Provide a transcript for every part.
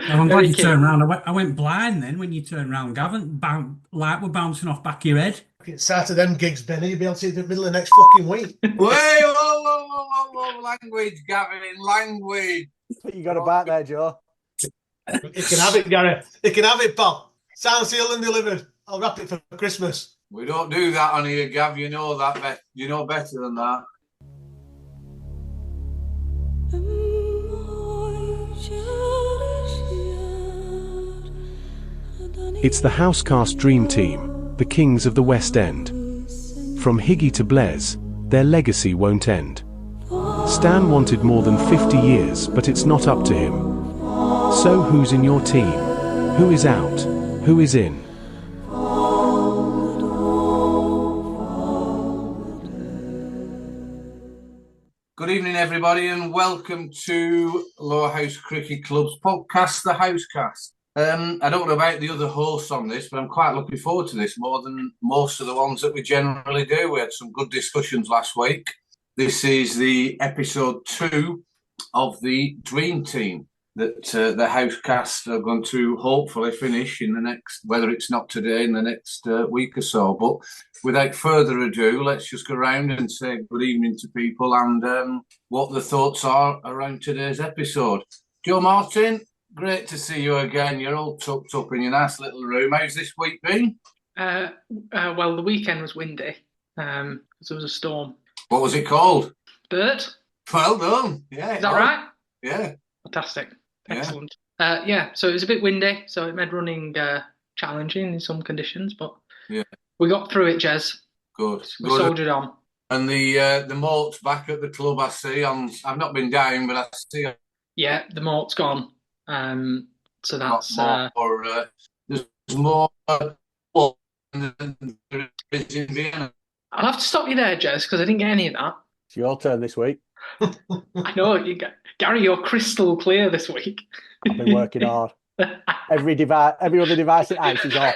Well, I'm glad Very you keen. turned around. I went blind then when you turned around, Gavin. Light were bouncing off back of your head. Get started them gigs, Benny. You'll be able to see the middle of next fucking week. Wait, whoa, language, Gavin, language. You got a back there, Joe. You can have it, Gary. You can have it, pal. Sound sealed and delivered. I'll wrap it for Christmas. We don't do that on here, Gav. You know that. You know better than that. It's the Housecast Dream Team, the kings of the West End. From Higgy to Blaise, their legacy won't end. Stan wanted more than 50 years, but it's not up to him. So who's in your team? Who is out? Who is in? Good evening, everybody, and welcome to Lowerhouse Cricket Club's podcast, The Housecast. I don't know about the other hosts on this, but I'm quite looking forward to this more than most of the ones that we generally do. We had some good discussions last week. This is the episode 2 of the Dream Team that the Housecast are going to hopefully finish in the next, whether it's not today, in the next week or so. But without further ado, let's just go around and say good evening to people and what the thoughts are around today's episode. Joe Martin, great to see you again. You're all tucked up in your nice little room. How's this week been? Well, the weekend was windy because there was a storm. What was it called? Bert, Well done. Yeah. is that right? Yeah. Fantastic. Yeah. Excellent. So it was a bit windy, so it made running challenging in some conditions, but Yeah. we got through it, Jez. Good. We Good. soldiered on. And the moat's back at the club, I see. I've not been down, but I see Yeah, the malt's gone. So that's there's more than there is in Vienna. I'll have to stop you there, Jez, because I didn't get any of that. It's your turn this week. I know Gary, you're crystal clear this week. I've been working hard. Every other device at house is off.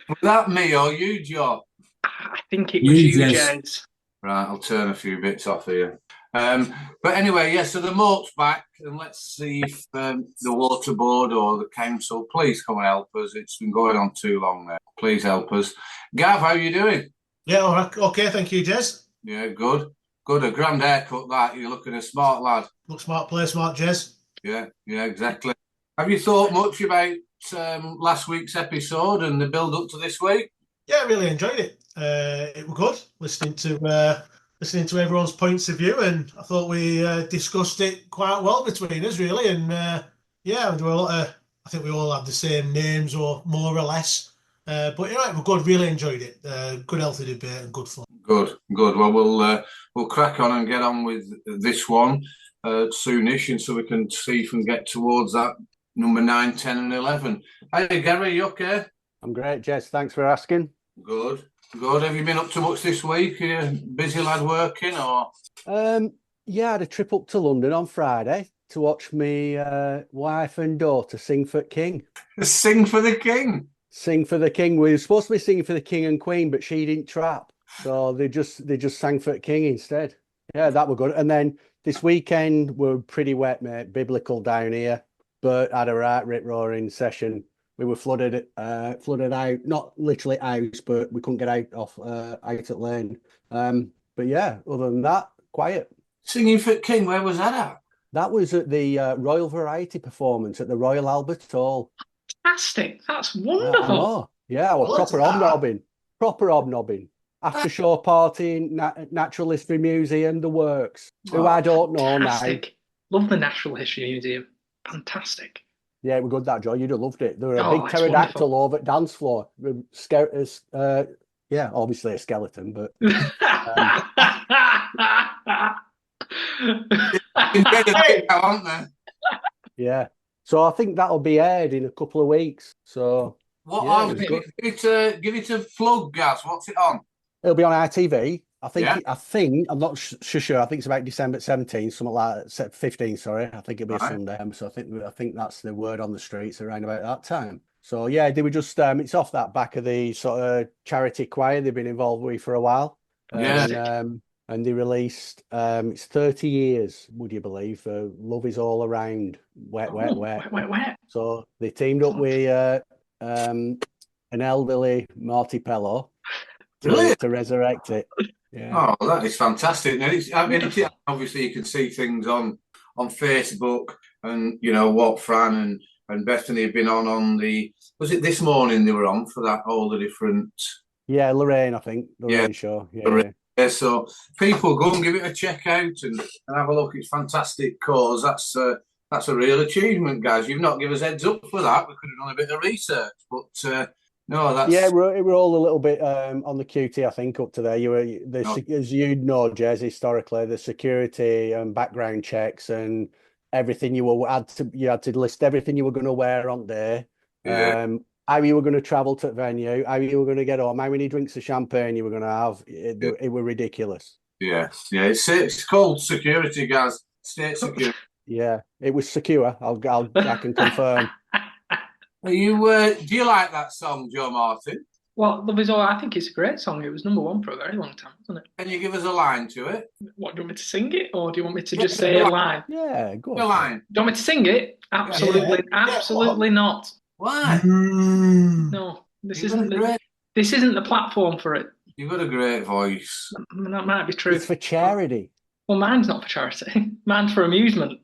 Was that me or you, Joe? I think it was you, Jez. Jez. Right, I'll turn a few bits off here. But anyway, yeah, so the moat's back, and let's see if the water board or the council, please come and help us. It's been going on too long now. Please help us. Gav, how are you doing? Yeah, all right. Okay, thank you, Jez. Yeah, good. Good, a grand haircut that. You're looking a smart lad. Look smart, play smart, Jez. Yeah, exactly. Have you thought much about last week's episode and the build-up to this week? Yeah, I really enjoyed it. It was good listening to everyone's points of view, and I thought we discussed it quite well between us, really. And yeah, there were a lot of, I think we all had the same names, or more or less. But yeah, it was good. Really enjoyed it. Good, healthy debate and good fun. Good. Well, we'll crack on and get on with this one soonish, and so we can see if we can get towards that number 9, 10, and 11. Hey, Gary, you okay? I'm great, Jess. Thanks for asking. Good. Have you been up to much this week? Are you busy lad working or? Yeah, I had a trip up to London on Friday to watch me wife and daughter sing for King. Sing for the King. Sing for the King. We were supposed to be singing for the King and Queen, but she didn't trap, so they just sang for King instead. Yeah, that were good. And then this weekend were pretty wet, mate. Biblical down here, but had a right rip roaring session. We were flooded out, not literally out, but we couldn't get out at lane. But yeah, other than that, quiet. Singing for King, where was that at? That was at the Royal Variety performance at the Royal Albert Hall. Fantastic. That's wonderful. Yeah, well, Well, proper hobnobbing. After show party, Natural History Museum, the works. Who I don't know now. Fantastic. Love the Natural History Museum. Fantastic. Yeah, we're good, that, Joe. You'd have loved it. There were a big it's pterodactyl wonderful. over at dance floor. Yeah, obviously a skeleton, but Aren't there? yeah. So I think that'll be aired in a couple of weeks. So What yeah, are it was give good. give it a plug, Gaz. What's it on? It'll be on ITV. I think. Yeah. I think. I'm not sure. I think it's about December 17th, something like that. 15. Sorry, I think it'll be a Sunday. So I think that's the word on the streets around about that time. So yeah, they were just. It's off that back of the sort of charity choir they've been involved with for a while. Yeah. And, and they released it's 30 years, would you believe, for Love Is All Around, Wet, Wet, Oh, Wet. wet. So they teamed up with an elderly Marty Pello Brilliant. to resurrect it. Yeah. Oh, that is fantastic. And obviously you can see things on Facebook, and what Fran and Bethany have been on the, was it this morning they were on for that, all the different. Yeah, Lorraine, I think. Lorraine show. Yeah. Yeah, so people go and give it a check out and have a look. It's fantastic cause. That's a real achievement, guys. You've not given us heads up for that. We could have done a bit of research, but no, that's we're all a little bit on the QT, I think, up to there. As you know, Jez, historically, the security and background checks and everything you had to list everything you were going to wear on there. Yeah. How you were going to travel to the venue, how you were going to get home, how many drinks of champagne you were going to have. It were ridiculous. Yes, yeah. It's called security, guys. State security. Yeah, it was secure. I can confirm. Do you like that song, Joe Martin? Well, Love Is All. I think it's a great song. It was #1 for a very long time, wasn't it? Can you give us a line to it? What, do you want me to sing it, or do you want me to just say a line? Yeah, go on. A line. Do you want me to sing it? Absolutely, absolutely not. Why? No, this isn't the platform for it. You've got a great voice. That might be true. It's for charity. Well, mine's not for charity. Mine's for amusement.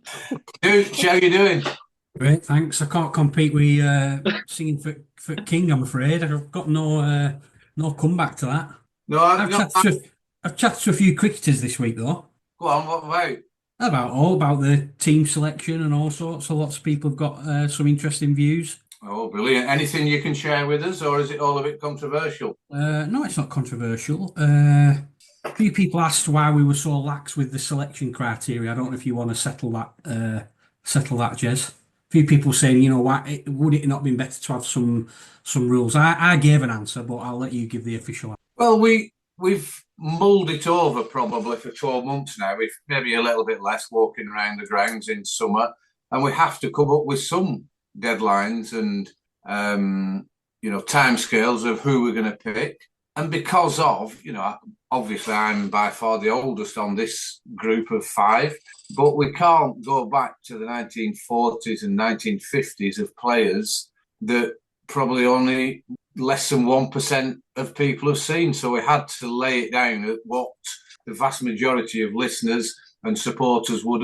Dude, how you doing? Great, thanks. I can't compete with singing for King, I'm afraid. I've got no comeback to that. No, I've chatted to a few cricketers this week, though. Go on, what about? About the team selection and all sorts. So lots of people have got some interesting views. Oh, brilliant. Anything you can share with us, or is it all a bit controversial? No, it's not controversial. A few people asked why we were so lax with the selection criteria. I don't know if you want to settle that, Jez. A few people saying, why would it not been better to have some rules? I gave an answer, but I'll let you give the official answer. Well, we've mulled it over probably for 12 months now, with maybe a little bit less walking around the grounds in summer, and we have to come up with some deadlines and timescales of who we're going to pick. And because of, obviously I'm by far the oldest on this group of 5, but we can't go back to the 1940s and 1950s of players that probably only less than 1% of people have seen. So we had to lay it down at what the vast majority of listeners and supporters would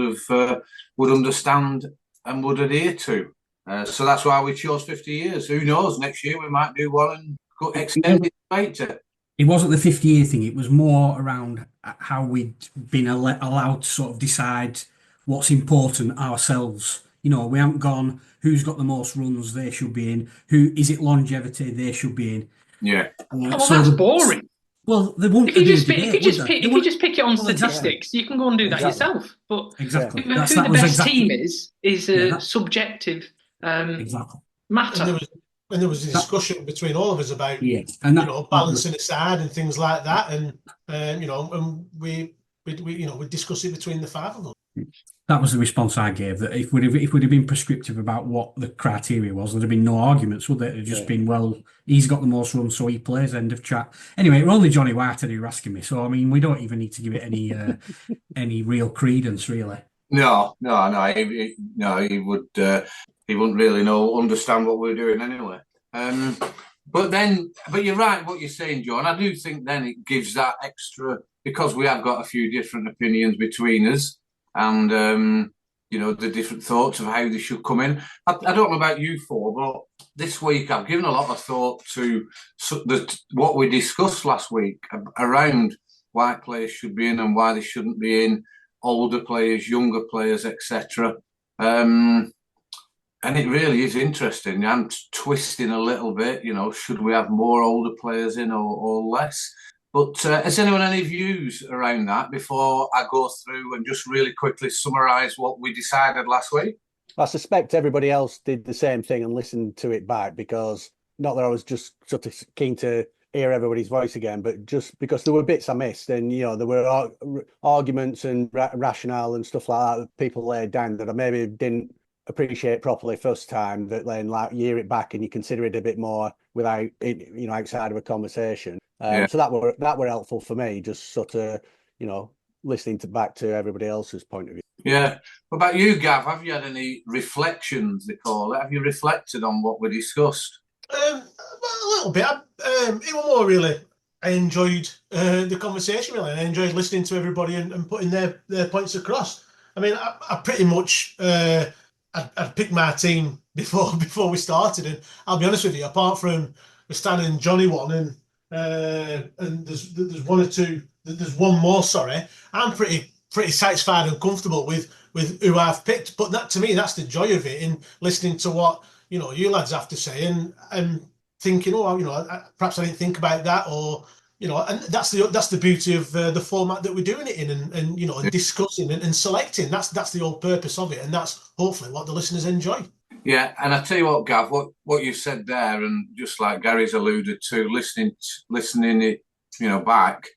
understand and would adhere to. So that's why we chose 50 years. Who knows? Next year we might do one and go extend it later. It wasn't the 50-year thing. It was more around how we'd been allowed to sort of decide what's important ourselves. We haven't gone, who's got the most runs, they should be in. Who is it, longevity, they should be in. Yeah. That's boring. Well, they won't. If you just pick it on statistics, you can go and do that yourself. But exactly, who the best team is a subjective matter. And there was a discussion between all of us about balancing a side and things like that, and we discussed it between the 5 of us. That was the response I gave. That if we'd have been prescriptive about what the criteria was, there'd have been no arguments, would there? It'd just been, well, he's got the most runs, so he plays. End of chat. Anyway, we're only Johnny White who were asking me, so I mean, we don't even need to give it any real credence, really. No. He wouldn't really understand what we're doing anyway. But you're right what you're saying, John. I do think then it gives that extra, because we have got a few different opinions between us, and the different thoughts of how they should come in. I don't know about you 4, but this week I've given a lot of thought to what we discussed last week around why players should be in and why they shouldn't be in, older players, younger players, etc. And it really is interesting. I'm twisting a little bit, should we have more older players in or less? But has anyone any views around that before I go through and just really quickly summarise what we decided last week? I suspect everybody else did the same thing and listened to it back, because not that I was just sort of keen to hear everybody's voice again, but just because there were bits I missed, and there were arguments and rationale and stuff like that people laid down that I maybe didn't appreciate properly first time, that then hear it back and you consider it a bit more without it, outside of a conversation. So that were helpful for me, just sort of listening back to everybody else's point of view. Yeah. What about you, Gav? Have you had any reflections, they call it? Have you reflected on what we discussed? Well, a little bit. It was more really. I enjoyed the conversation really. I enjoyed listening to everybody and putting their points across. I mean, I pretty much I'd picked my team before we started, and I'll be honest with you. Apart from the Stan and Johnny one, and there's one or two. There's one more. Sorry, I'm pretty satisfied and comfortable with who I've picked. But that to me, that's the joy of it. In listening to what you lads have to say, and thinking, perhaps I didn't think about that, or and that's the beauty of the format that we're doing it in, and discussing and selecting. That's the whole purpose of it, and that's hopefully what the listeners enjoy. Yeah, and I tell you what, Gav, what you said there, and just like Gary's alluded to, listening it, back.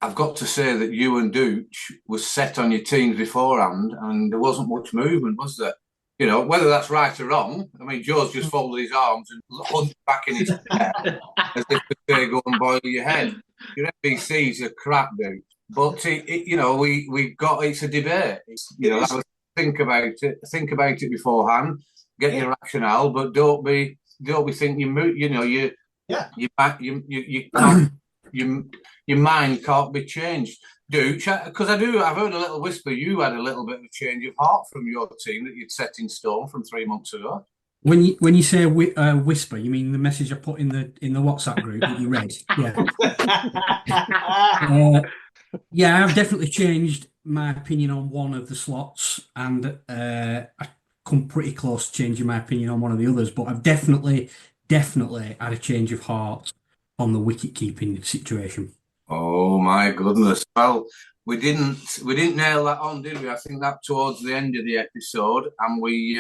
I've got to say that you and Dooch was set on your teams beforehand, and there wasn't much movement, was there? Whether that's right or wrong. I mean, Joe's just folded his arms and hunched back in his chair as if to say, "Go and boil your head." Your NBC's a crap, dude. But we've got it's a debate. Think about it beforehand. Get your rationale, but don't be thinking your mind can't be changed. Dooch, because I've heard a little whisper you had a little bit of a change of heart from your team that you'd set in stone from 3 months ago. When you say whisper, you mean the message I put in the WhatsApp group that you read? Yeah. Yeah, I've definitely changed my opinion on one of the slots, and I come pretty close to changing my opinion on one of the others. But I've definitely had a change of heart on the wicket keeping situation. Oh my goodness! Well, we didn't nail that on, did we? I think that towards the end of the episode, and we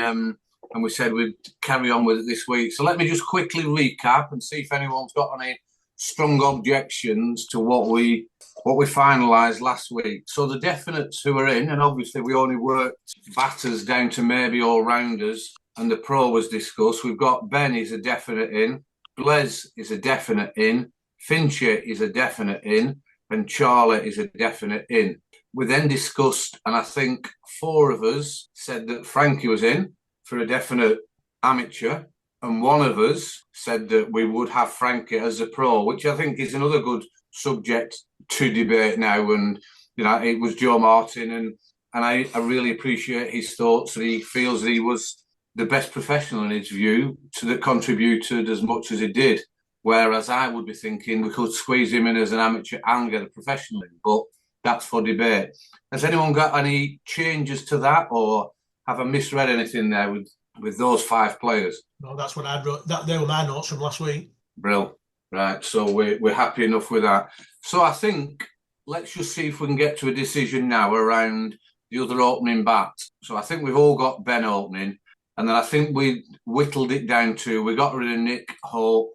said we'd carry on with it this week. So let me just quickly recap and see if anyone's got any strong objections to what we finalised last week. So the definites who are in, and obviously we only worked batters down to maybe all rounders, and the pro was discussed. We've got Ben is a definite in, Blez is a definite in, Fincher is a definite in, and Charlie is a definite in. We then discussed, and I think 4 of us said that Frankie was in for a definite amateur, and 1 of us said that we would have Frankie as a pro, which I think is another good subject to debate now. And it was Joe Martin, and I really appreciate his thoughts, that he feels that he was the best professional in his view that contributed as much as he did. Whereas I would be thinking we could squeeze him in as an amateur and get a professional in, but that's for debate. Has anyone got any changes to that, or have I misread anything there with those 5 players? No, that's what I wrote. They were my notes from last week. Brill. Right, so we're happy enough with that. So I think let's just see if we can get to a decision now around the other opening bat. So I think we've all got Ben opening, and then I think we whittled it down to, we got rid of Nick Hope.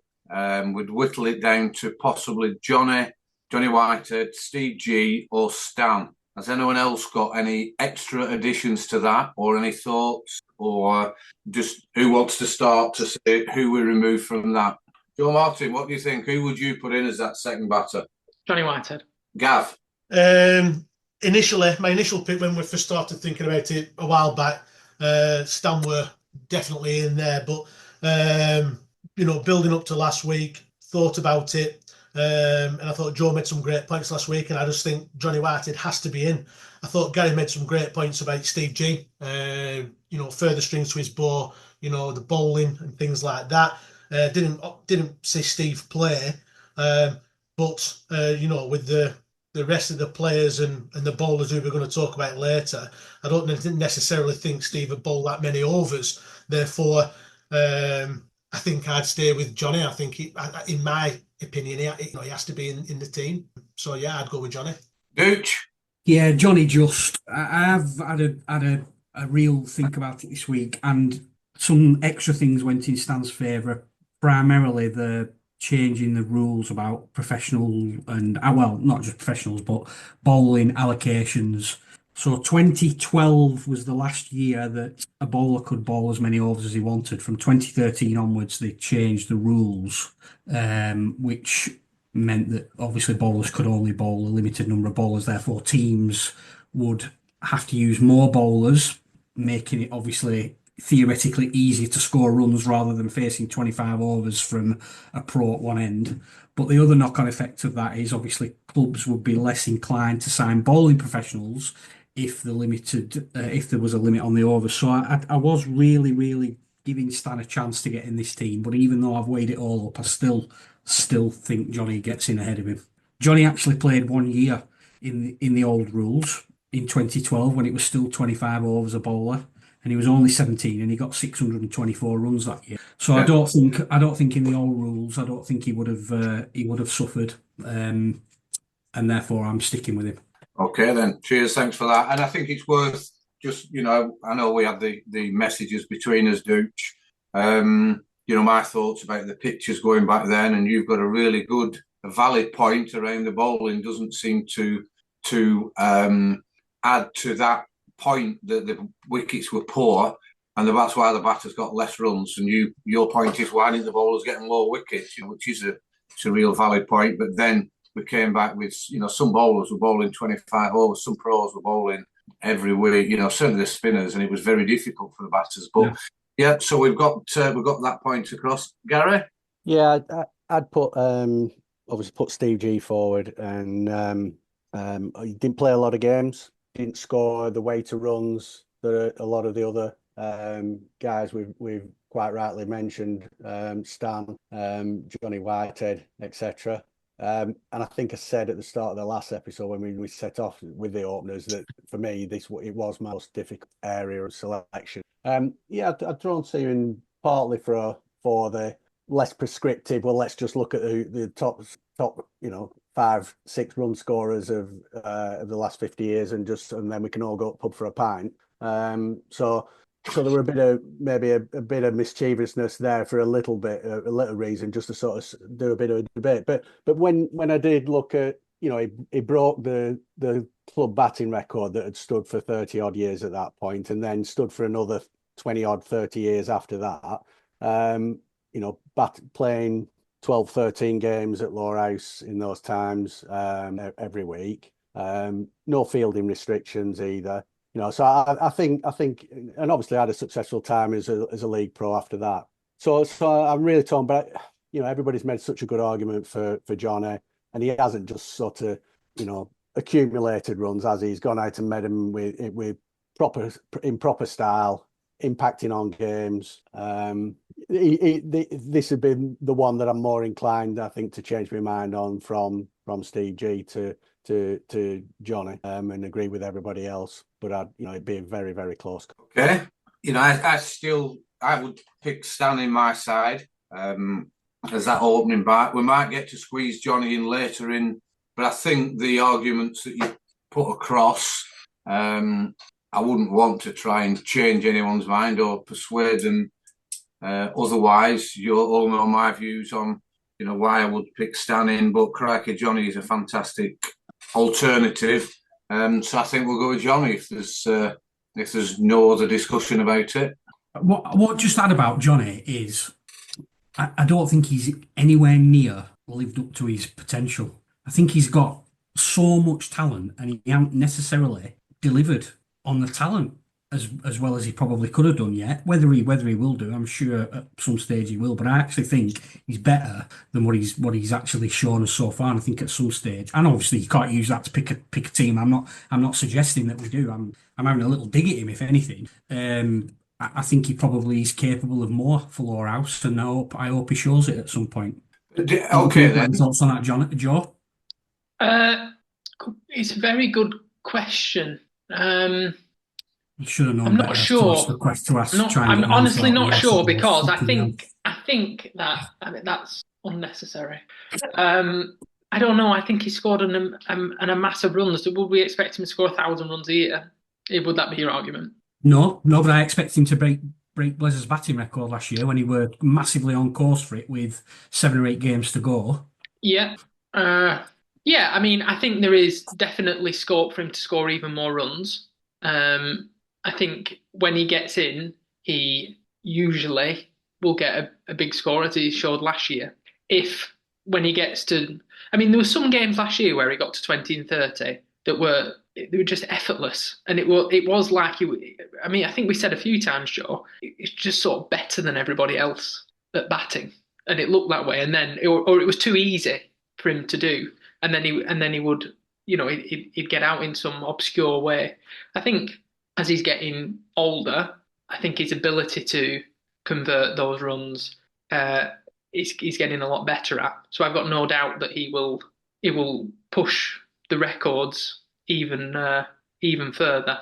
We'd whittle it down to possibly Johnny Whitehead, Steve G, or Stan. Has anyone else got any extra additions to that, or any thoughts, or just who wants to start to say who we remove from that? Joe Martin, what do you think? Who would you put in as that second batter? Johnny Whitehead. Gav? Initially, my initial pick when we first started thinking about it a while back, Stan were definitely in there, but building up to last week, thought about it, and I thought Joe made some great points last week, and I just think Johnny Whitehead has to be in. I thought Gary made some great points about Steve G, further strings to his bow, the bowling and things like that. Didn't see Steve play, but with the rest of the players and the bowlers who we're going to talk about later, I don't necessarily think Steve would bowl that many overs. Therefore, I think I'd stay with Johnny. I think, in my opinion, he has to be in the team. So yeah, I'd go with Johnny. Dooch? Yeah, Johnny just. I've had a real think about it this week, and some extra things went in Stan's favour. Primarily the changing the rules about professional and, not just professionals, but bowling allocations. So 2012 was the last year that a bowler could bowl as many overs as he wanted. From 2013 onwards, they changed the rules, which meant that obviously bowlers could only bowl a limited number of bowlers, therefore teams would have to use more bowlers, making it obviously theoretically easier to score runs rather than facing 25 overs from a pro at one end. But the other knock-on effect of that is obviously clubs would be less inclined to sign bowling professionals if if there was a limit on the overs. So I was really giving Stan a chance to get in this team, but even though I've weighed it all up, I still think Johnny gets in ahead of him. Johnny actually played 1 year in the old rules in 2012 when it was still 25 overs a bowler, and he was only 17 and he got 624 runs that year. So Yeah. I don't think in the old rules I don't think he would have suffered, and therefore I'm sticking with him. Okay, then. Cheers. Thanks for that. And I think it's worth just, I know we had the messages between us, Dooch. My thoughts about the pictures going back then, and you've got a really good, a valid point around the bowling doesn't seem to add to that point that the wickets were poor, and that's why the batters got less runs. And your point is, why didn't the bowlers get more wickets? Which is a real valid point. But then we came back with, some bowlers were bowling 25 overs, some pros were bowling every week, certainly the spinners, and it was very difficult for the batters. But yeah, so we've got that point across. Gary? Yeah, I'd put obviously put Steve G forward, and he didn't play a lot of games, didn't score the weight of runs that a lot of the other guys we've quite rightly mentioned, Stan, Johnny Whitehead, etc. And I think I said at the start of the last episode when we set off with the openers that for me it was my most difficult area of selection. I'd drawn Seaman partly for the less prescriptive. Well, let's just look at the top 5-6 run scorers of the last 50 years and then we can all go pub for a pint. So there were maybe a bit of mischievousness there for a little reason, just to sort of do a bit of debate. But when I did look at, he broke the club batting record that had stood for 30 odd years at that point, and then stood for another 20 odd 30 years after that. Playing 12, 13 games at Lowerhouse in those times, every week. No fielding restrictions either. So I think, and obviously I had a successful time as a league pro after that. So I'm really torn, but everybody's made such a good argument for Johnny, and he hasn't just sort of accumulated runs, as he's gone out and made them with proper style, impacting on games. This had been the one that I'm more inclined, I think, to change my mind on from Steve G to Johnny, and agree with everybody else. But it'd be a very, very close. Okay, I would pick Stan in my side as that opening bat. We might get to squeeze Johnny in later but I think the arguments that you put across, I wouldn't want to try and change anyone's mind or persuade them otherwise. You all know my views on why I would pick Stan in, but crikey, Johnny is a fantastic alternative. So I think we'll go with Johnny if there's no other discussion about it. What just add about Johnny is I don't think he's anywhere near lived up to his potential. I think he's got so much talent and he hasn't necessarily delivered on the talent as well as he probably could have done yet. Whether he will do, I'm sure at some stage he will. But I actually think he's better than what he's actually shown us so far. And I think at some stage, and obviously you can't use that to pick a team. I'm not suggesting that we do. I'm having a little dig at him, if anything. I think he probably is capable of more for Lowerhouse, and I hope he shows it at some point. Okay, then. Thoughts on that, Joe? It's a very good question. You should have known. I'm not sure. I'm honestly not sure, because I think that that's unnecessary. I don't know. I think he scored a massive runs. Would we expect him to score 1,000 runs a year? Would that be your argument? No, but I expect him to break Blazer's batting record last year when he were massively on course for it with 7 or 8 games to go. Yeah. I mean, I think there is definitely scope for him to score even more runs. I think when he gets in, he usually will get a big score, as he showed last year. If when he gets to, I mean, there were some games last year where he got to 20 and 30 that were just effortless, and it was like I mean, I think we said a few times, Joe, it's just sort of better than everybody else at batting, and it looked that way. And then, or it was too easy for him to do, and then he would, he'd get out in some obscure way. I think as he's getting older, I think his ability to convert those runs, he's getting a lot better at. So I've got no doubt that he will push the records even further.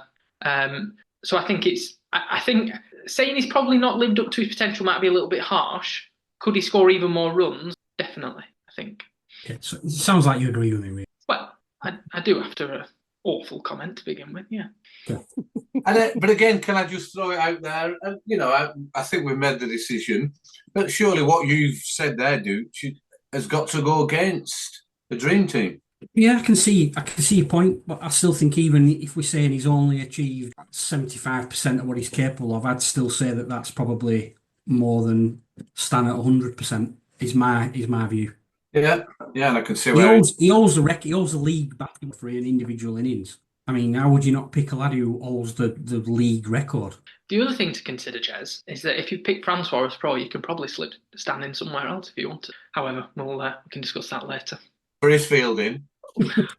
So I think I think saying he's probably not lived up to his potential might be a little bit harsh. Could he score even more runs? Definitely, I think. Okay, so it sounds like you agree with me, really. Well, I do after an awful comment to begin with, yeah. Okay. But again, can I just throw it out there? I think we've made the decision, but surely what you've said there, Dooch, has got to go against the dream team. Yeah, I can see your point, but I still think even if we're saying he's only achieved 75% of what he's capable of, I'd still say that that's probably more than Stan at 100%. Is my view. Yeah, and I can see where he holds the league batting for an individual innings. I mean, how would you not pick a lad who holds the league record? The other thing to consider, Jez, is that if you pick Francois as pro, you can probably slip Stan in somewhere else if you want to. However, we can discuss that later. For his fielding.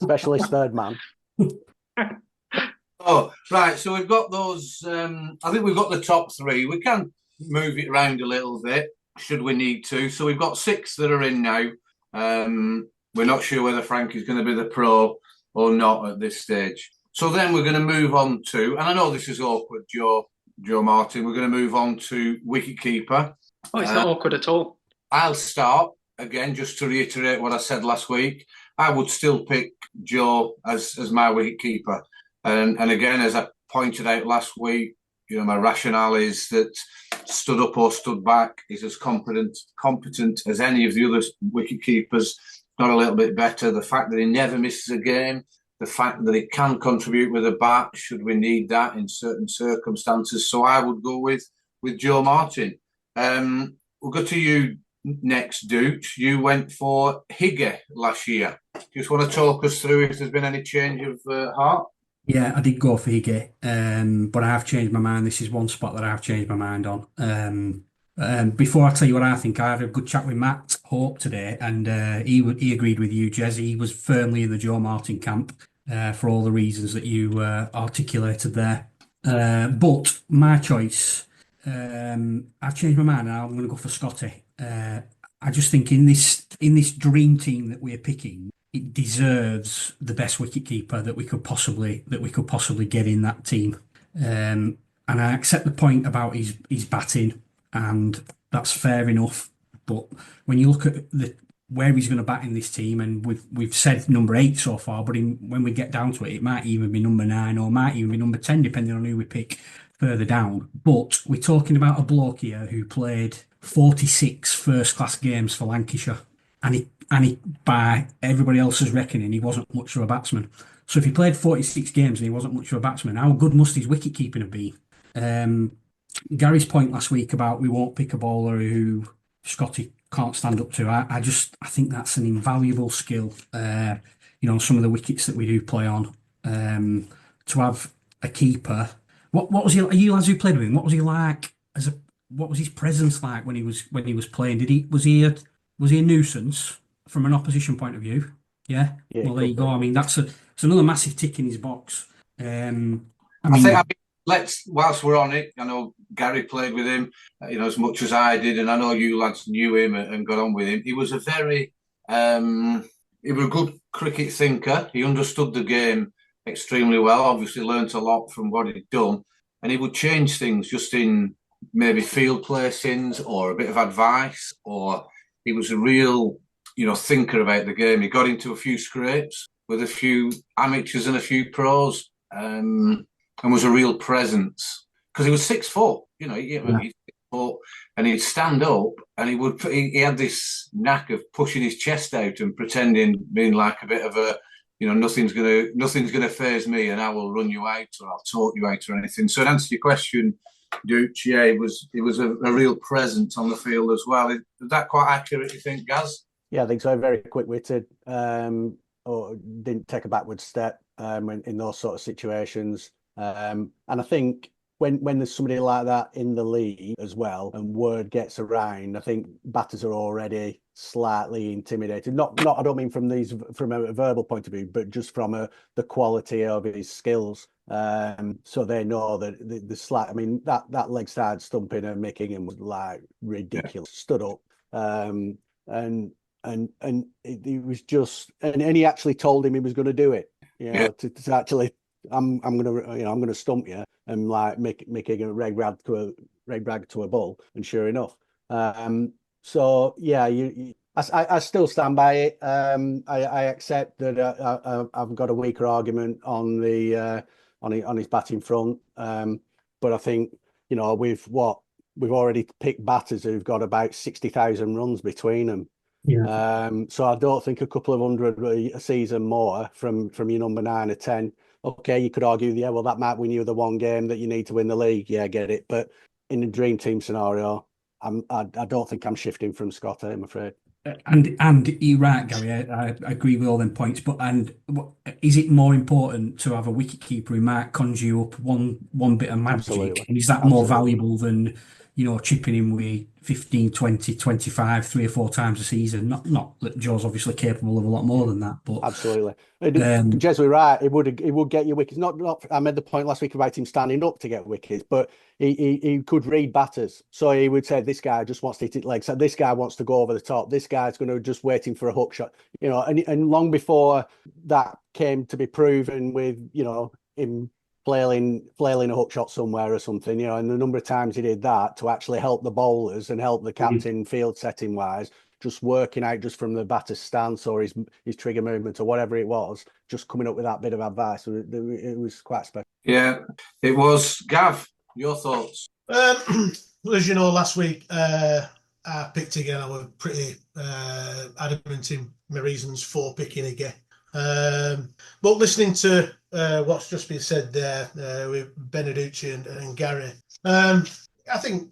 Specialist third man. Oh, right. So we've got those. I think we've got the top three. We can move it around a little bit, should we need to. So we've got 6 that are in now. We're not sure whether Frank is going to be the pro or not at this stage. So then we're going to move on to, and I know this is awkward, Joe Martin, we're going to move on to wicketkeeper. Oh, it's not awkward at all. I'll start, again, just to reiterate what I said last week. I would still pick Joe as my wicketkeeper. And again, as I pointed out last week, my rationale is that stood up or stood back is as competent as any of the other wicketkeepers, not a little bit better. The fact that he never misses a game, the fact that he can contribute with a bat, should we need that in certain circumstances. So I would go with Joe Martin. We'll go to you next, Dooch. You went for Higgy last year. Just want to talk us through if there's been any change of heart? Yeah, I did go for Higgy, but I have changed my mind. This is one spot that I have changed my mind on. Before I tell you what I think, I had a good chat with Matt Hope today, and he agreed with you, Jez. He was firmly in the Joe Martin camp for all the reasons that you articulated there. But my choice, I've changed my mind, and I'm going to go for Scotty. I just think in this dream team that we're picking, it deserves the best wicketkeeper that we could possibly get in that team. And I accept the point about his batting, and that's fair enough. But when you look at where he's going to bat in this team, and we've said number 8 so far, but when we get down to it, it might even be number 9 or might even be number 10, depending on who we pick further down. But we're talking about a bloke here who played 46 first-class games for Lancashire, and he, by everybody else's reckoning, he wasn't much of a batsman. So if he played 46 games and he wasn't much of a batsman, how good must his wicket keeping have been? Gary's point last week about we won't pick a bowler who Scotty can't stand up to. I think that's an invaluable skill. Some of the wickets that we do play on, to have a keeper. What was he? You lads who played with him, what was he like? What was his presence like when he was playing? Was he a nuisance from an opposition point of view? Yeah. Well, there you go. I mean, it's another massive tick in his box. Whilst we're on it, I know Gary played with him, as much as I did, and I know you lads knew him and got on with him. He was he was a good cricket thinker. He understood the game extremely well. Obviously, learnt a lot from what he'd done, and he would change things just in maybe field placings or a bit of advice. Or he was a real, thinker about the game. He got into a few scrapes with a few amateurs and a few pros. And was a real presence because he was 6 foot, he's 6 foot, and he'd stand up and he had this knack of pushing his chest out and being like a bit of a, nothing's gonna faze me, and I will run you out or I'll talk you out or anything. So to answer your question, Dooch, yeah, he was a real presence on the field as well. Is that quite accurate, you think, Gaz? Yeah, I think so. Very quick-witted, or didn't take a backward step in those sort of situations. And I think when there's somebody like that in the league as well, and word gets around, I think batters are already slightly intimidated. Not I don't mean from a verbal point of view, but just from the quality of his skills. So they know that the slight. I mean, that leg side stumping and Mick Ingham was like ridiculous. Yeah. Stood up, and it was just, and he actually told him he was going to do it. You know, to actually, I'm gonna stump you and like make a red rag to a bull, and sure enough. So yeah, I still stand by it. I accept that I've got a weaker argument on his batting front. But I think, you know, we've already picked batters who've got about 60,000 runs between them. Yeah. So I don't think a couple of hundred a season more from your number 9 or 10. Okay, you could argue, yeah, well, that might win you the one game that you need to win the league. Yeah, I get it. But in the dream team scenario, I don't think I'm shifting from Scott, I'm afraid. And you're right, Gary. I agree with all them points. But is it more important to have a wicketkeeper who might conjure you up one bit of magic? Absolutely. And is that more valuable than, you know, chipping in with 15, 20, 25, 3 or 4 times a season? Not that Joe's obviously capable of a lot more than that, but absolutely. Jez was right. It would get you wickets. Not. I made the point last week about him standing up to get wickets, but he could read batters. So he would say, this guy just wants to hit it legs. So this guy wants to go over the top. This guy's going to just waiting for a hook shot. You know, and long before that came to be proven with, you know, him flailing a hook shot somewhere or something, you know, and the number of times he did that to actually help the bowlers and help the captain field setting wise, just working out just from the batter's stance or his trigger movement or whatever it was, just coming up with that bit of advice. It was quite special. Yeah, it was. Gav, your thoughts? As you know, last week I picked again. I was pretty adamant in my reasons for picking again. But listening to what's just been said there with Beneducci and Gary, I think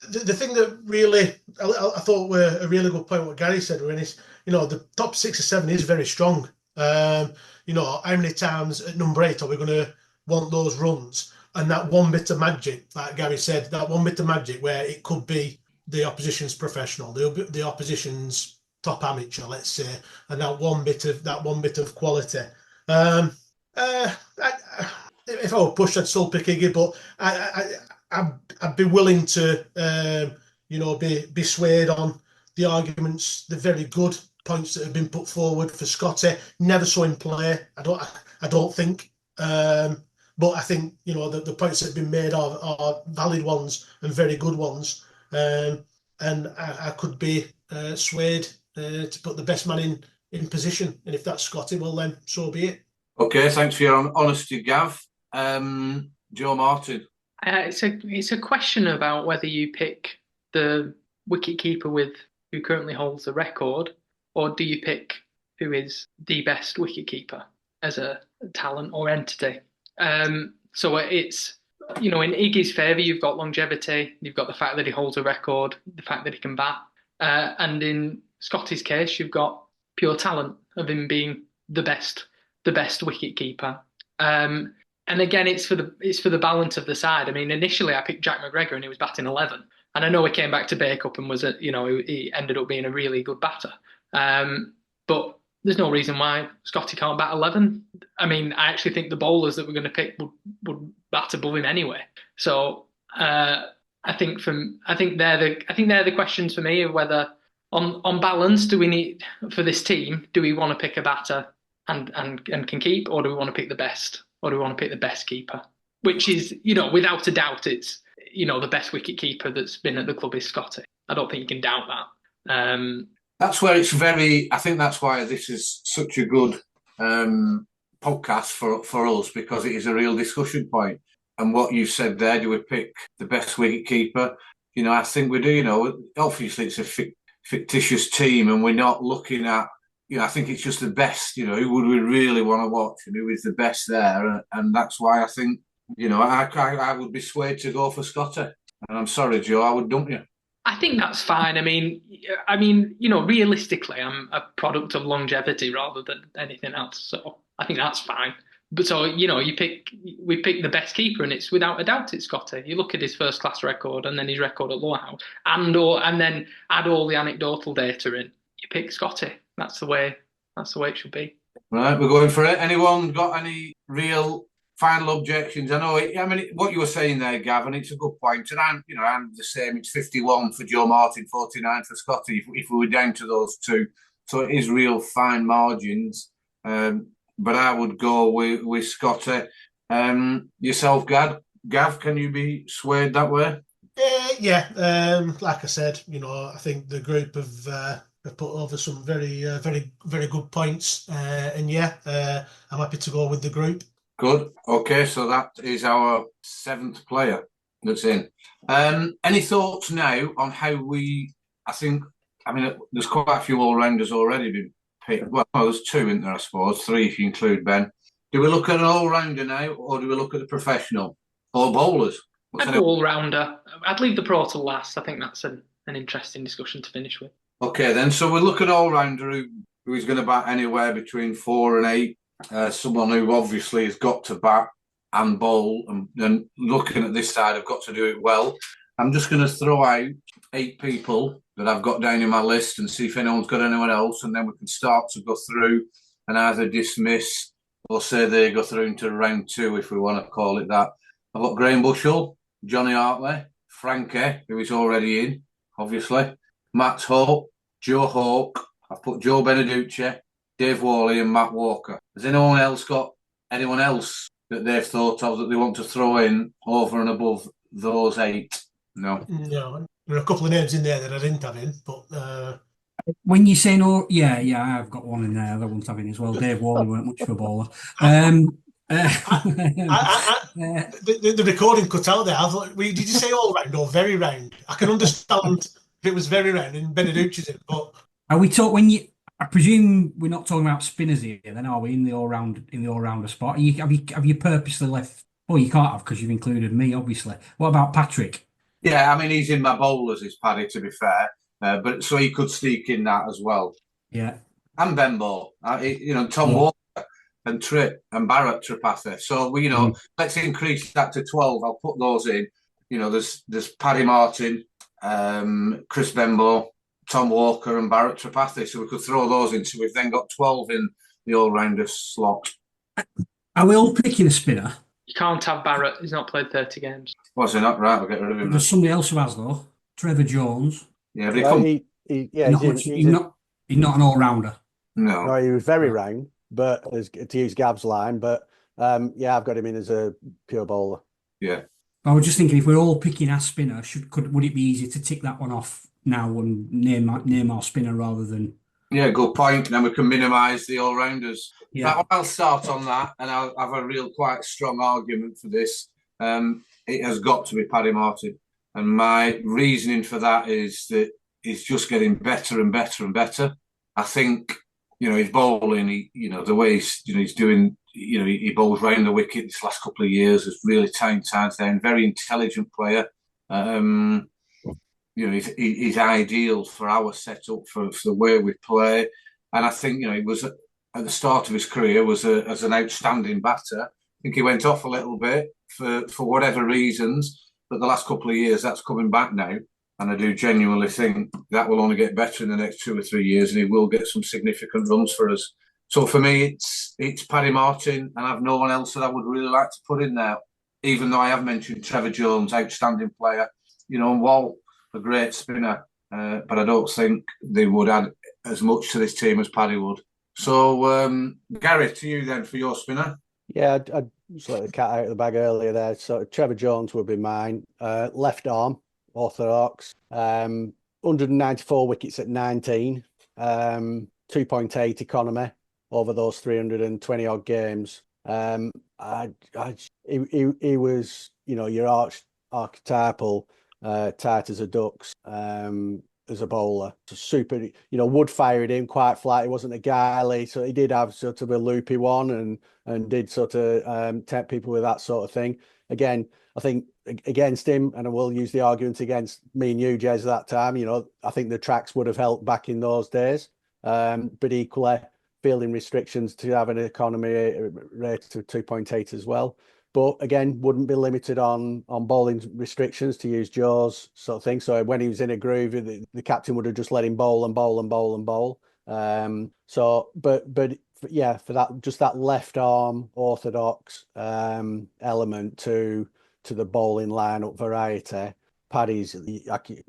the thing that really I thought were a really good point what Gary said, when is, you know, the top 6 or 7 is very strong. You know, how many times at number 8 are we going to want those runs? And that one bit of magic, like Gary said, that one bit of magic where it could be the opposition's professional, the opposition's top amateur, let's say, and that one bit of quality. If I were pushed, I'd still pick Iggy, but I'd be willing to, you know, be swayed on the arguments, the very good points that have been put forward for Scotty. Never saw him play. I don't think. But I think, you know, the points that have been made are valid ones and very good ones. And I could be swayed to put the best man in position. And if that's Scotty, well then, so be it. Okay, thanks for your honesty, Gav. Joe Martin. It's a question about whether you pick the wicketkeeper who currently holds the record, or do you pick who is the best wicketkeeper as a talent or entity. So it's, you know, in Iggy's favour, you've got longevity, you've got the fact that he holds a record, the fact that he can bat, and in Scotty's case, you've got pure talent of him being the best wicketkeeper. And again, it's for the balance of the side. I mean, initially I picked Jack McGregor and he was batting 11, and I know he came back to Bake Up and he ended up being a really good batter. But there's no reason why Scotty can't bat 11. I mean, I actually think the bowlers that we're going to pick would bat above him anyway. So I think they're the questions for me of whether on balance, do we need, for this team, do we want to pick a batter and can keep, or do we want to pick the best, or do we want to pick the best keeper? Which is, you know, without a doubt, it's, you know, the best wicket keeper that's been at the club is Scotty. I don't think you can doubt that. That's where I think that's why this is such a good podcast for us, because it is a real discussion point. And what you said there, do we pick the best wicket keeper? You know, I think we do. You know, obviously it's a fictitious team and we're not looking at, you know, I think it's just the best, you know, who would we really want to watch and who is the best there. And that's why I think, you know, I would be swayed to go for Scotty. And I'm sorry, Joe, I would dump you. I think that's fine. I mean, realistically, I'm a product of longevity rather than anything else. So I think that's fine. But so, we pick the best keeper, and it's without a doubt it's Scotty. You look at his first class record and then his record at Lowerhouse, and then add all the anecdotal data in. You pick Scotty. That's the way it should be. Right, we're going for it. Anyone got any real final objections? I mean, what you were saying there, Gavin, it's a good point. And I'm the same. It's 51 for Joe Martin, 49 for Scotty, if we were down to those two. So it is real fine margins. But I would go with Scotty. Yourself, Gav, can you be swayed that way? Like I said, I think the group have put over some very, very good points. I'm happy to go with the group. Good. Okay, so that is our 7th player that's in. Any thoughts now on how there's quite a few all-rounders already been picked. Well, there's 2, isn't there, I suppose? 3 if you include Ben. Do we look at an all-rounder now, or do we look at the professional? Or bowlers? I'd go all-rounder. I'd leave the pro till last. I think that's an interesting discussion to finish with. Okay, then. So we'll look at all-rounder who is going to bat anywhere between 4 and 8. Someone who obviously has got to bat and bowl, and looking at this side, I've got to do it well. I'm just going to throw out 8 people that I've got down in my list and see if anyone's got anyone else, and then we can start to go through and either dismiss or say they go through into round 2, if we want to call it that. I've got Graham Bushell, Johnny Hartley, Frankie, who is already in, obviously, Matt Hope, Joe Hawke, I've put Joe Beneducci, Dave Worley and Matt Walker. Has anyone else got anyone else that they've thought of that they want to throw in over and above those 8? No. No. There are a couple of names in there that I didn't have in, but... When you say no, yeah, I've got one in there that I won't have in as well. Dave Worley weren't much of a bowler. The recording cut out there. I thought, did you say all round or very round? I can understand if it was very round and Beneducci's in, but... Are we talking I presume we're not talking about spinners here, then, are we? In the all-rounder spot, have you purposely left? Well, you can't have because you've included me, obviously. What about Patrick? Yeah, I mean he's in my bowlers, is Paddy, to be fair, but so he could sneak in that as well. Yeah, and Benbow, Tom Walker and Trip and Barrett Tripathi. So let's increase that to 12. I'll put those in. There's Paddy Martin, Chris Benbow, Tom Walker and Barrett Tripathi, so we could throw those in. So we've then got 12 in the all-rounder slot. Are we all picking a spinner? You can't have Barrett. He's not played 30 games. Was he not? Right, we'll get rid of him. There's somebody else who has, though. Trevor Jones. Yeah, but he's not an all-rounder. No, he was very round, but to use Gab's line, but I've got him in as a pure bowler. Yeah. I was just thinking, if we're all picking our spinner, would it be easier to tick that one off now and name our spinner rather than... Yeah, good point. Then we can minimise the all-rounders. Yeah. I'll start on that, and I'll have a real quite strong argument for this. It has got to be Paddy Martin. And my reasoning for that is that he's just getting better and better and better. I think, his bowling, the way he's doing, he bowls round the wicket this last couple of years, has really timed times down, very intelligent player. He's ideal for our setup, for the way we play. And I think, he was at the start of his career as an outstanding batter. I think he went off a little bit for whatever reasons, but the last couple of years that's coming back now. And I do genuinely think that will only get better in the next 2 or 3 years, and he will get some significant runs for us. So for me, it's Paddy Martin, and I've no one else that I would really like to put in there, even though I have mentioned Trevor Jones, outstanding player, and Walt, a great spinner, but I don't think they would add as much to this team as Paddy would. So, Gary, to you then for your spinner. Yeah, I'd just let the cat out of the bag earlier there. So Trevor Jones would be mine. Left arm, orthodox, 194 wickets at 19, 2.8 economy over those 320 odd games. He was, your archetypal tight as a duck's as a bowler. So super, wood fired him quite flat. He wasn't a guily, so he did have sort of a loopy one and did sort of tempt people with that sort of thing. Again, I think against him, and I will use the argument against me and you, Jez, at that time. I think the tracks would have helped back in those days. But equally, fielding restrictions to have an economy rate of 2.8 as well. But again, wouldn't be limited on bowling restrictions, to use Joe's sort of thing. So when he was in a groove, the captain would have just let him bowl and bowl and bowl and bowl. But yeah, for that, just that left arm orthodox element to the bowling lineup variety. Paddy's,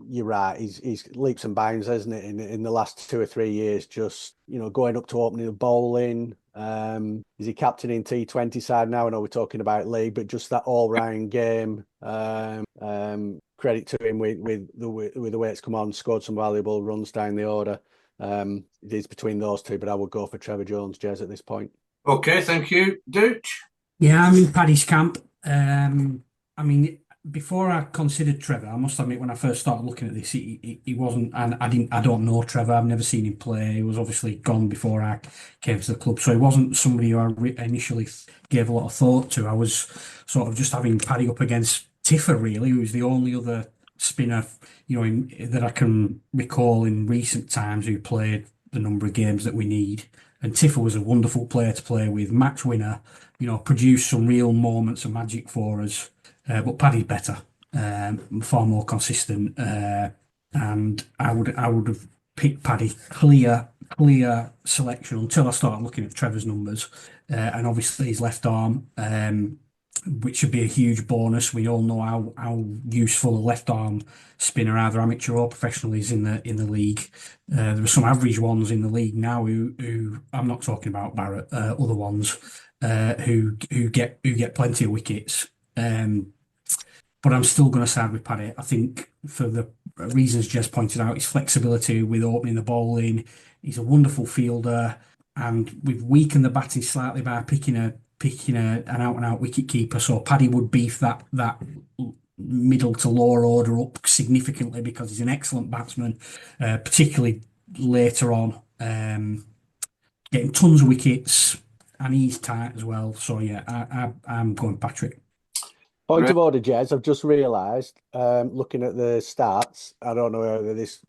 you're right, he's leaps and bounds, hasn't it, in the last 2 or 3 years, just, going up to opening the bowling. Is he captaining T20 side now? I know we're talking about league, but just that all-round game. Credit to him with the way it's come on, scored some valuable runs down the order. It is between those two, but I would go for Trevor Jones, Jez, at this point. Okay, thank you. Dooch? Yeah, I'm in Paddy's camp. Before I considered Trevor, I must admit, when I first started looking at this, he wasn't, and I don't know Trevor. I've never seen him play. He was obviously gone before I came to the club, so he wasn't somebody who I initially gave a lot of thought to. I was sort of just having Paddy up against Tiffer, really, who's the only other spinner, that I can recall in recent times who played the number of games that we need. And Tiffer was a wonderful player to play with, match winner, produced some real moments of magic for us. But Paddy's better, far more consistent, and I would have picked Paddy clear selection until I started looking at Trevor's numbers, and obviously his left arm, which would be a huge bonus. We all know how useful a left arm spinner, either amateur or professional, is in the league. There are some average ones in the league now who I'm not talking about Barrett, other ones who get plenty of wickets. But I'm still going to side with Paddy. I think for the reasons Jez pointed out, his flexibility with opening the bowling, he's a wonderful fielder, and we've weakened the batting slightly by picking an out and out wicket keeper. So Paddy would beef that middle to lower order up significantly because he's an excellent batsman, particularly later on, getting tons of wickets, and he's tight as well. So yeah, I'm going Patrick. Point of order, Jez. I've just realised, looking at the stats, I don't know whether this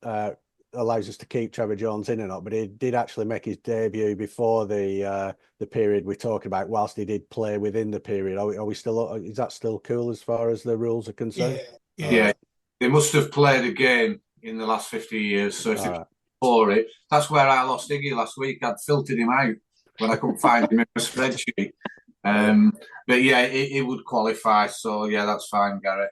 allows us to keep Trevor Jones in or not, but he did actually make his debut before the period we're talking about, whilst he did play within the period. Are we still? Is that still cool as far as the rules are concerned? Yeah. They must have played a game in the last 50 years. So if it's before it, that's where I lost Iggy last week. I'd filtered him out when I couldn't find him in a spreadsheet. But yeah, it would qualify. So yeah, that's fine, Gary.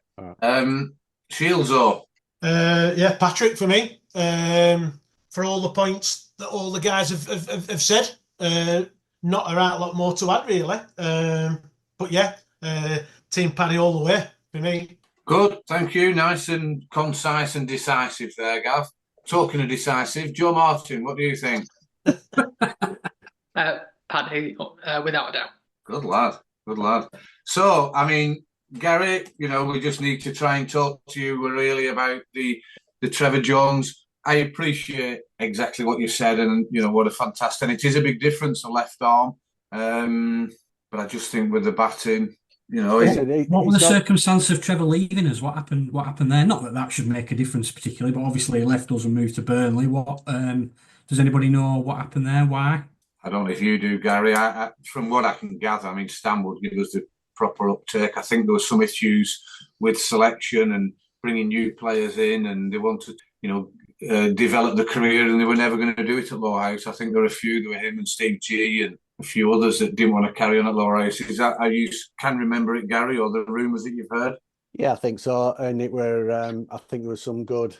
Shields or yeah, Patrick for me. For all the points that all the guys have said, not a right lot more to add really. But yeah, Team Paddy all the way for me. Good, thank you. Nice and concise and decisive there, Gav. Talking of decisive, Joe Martin, what do you think? Paddy, without a doubt. Good lad. So, Gary, we just need to try and talk to you really about the Trevor Jones. I appreciate exactly what you said, and what a fantastic. And it is a big difference, a left arm. But I just think with the batting, what were the circumstances of Trevor leaving us? What happened there? Not that should make a difference particularly, but obviously he left us and moved to Burnley. What does anybody know what happened there? Why? I don't know if you do, Gary. From what I can gather, Stan would give us the proper uptake. I think there were some issues with selection and bringing new players in, and they wanted, develop the career, and they were never going to do it at Lowerhouse. I think there were a few. There were him and Steve G and a few others that didn't want to carry on at Lowerhouse. Is that how you can remember it, Gary, or the rumours that you've heard? Yeah, I think so. And it were, I think there were some good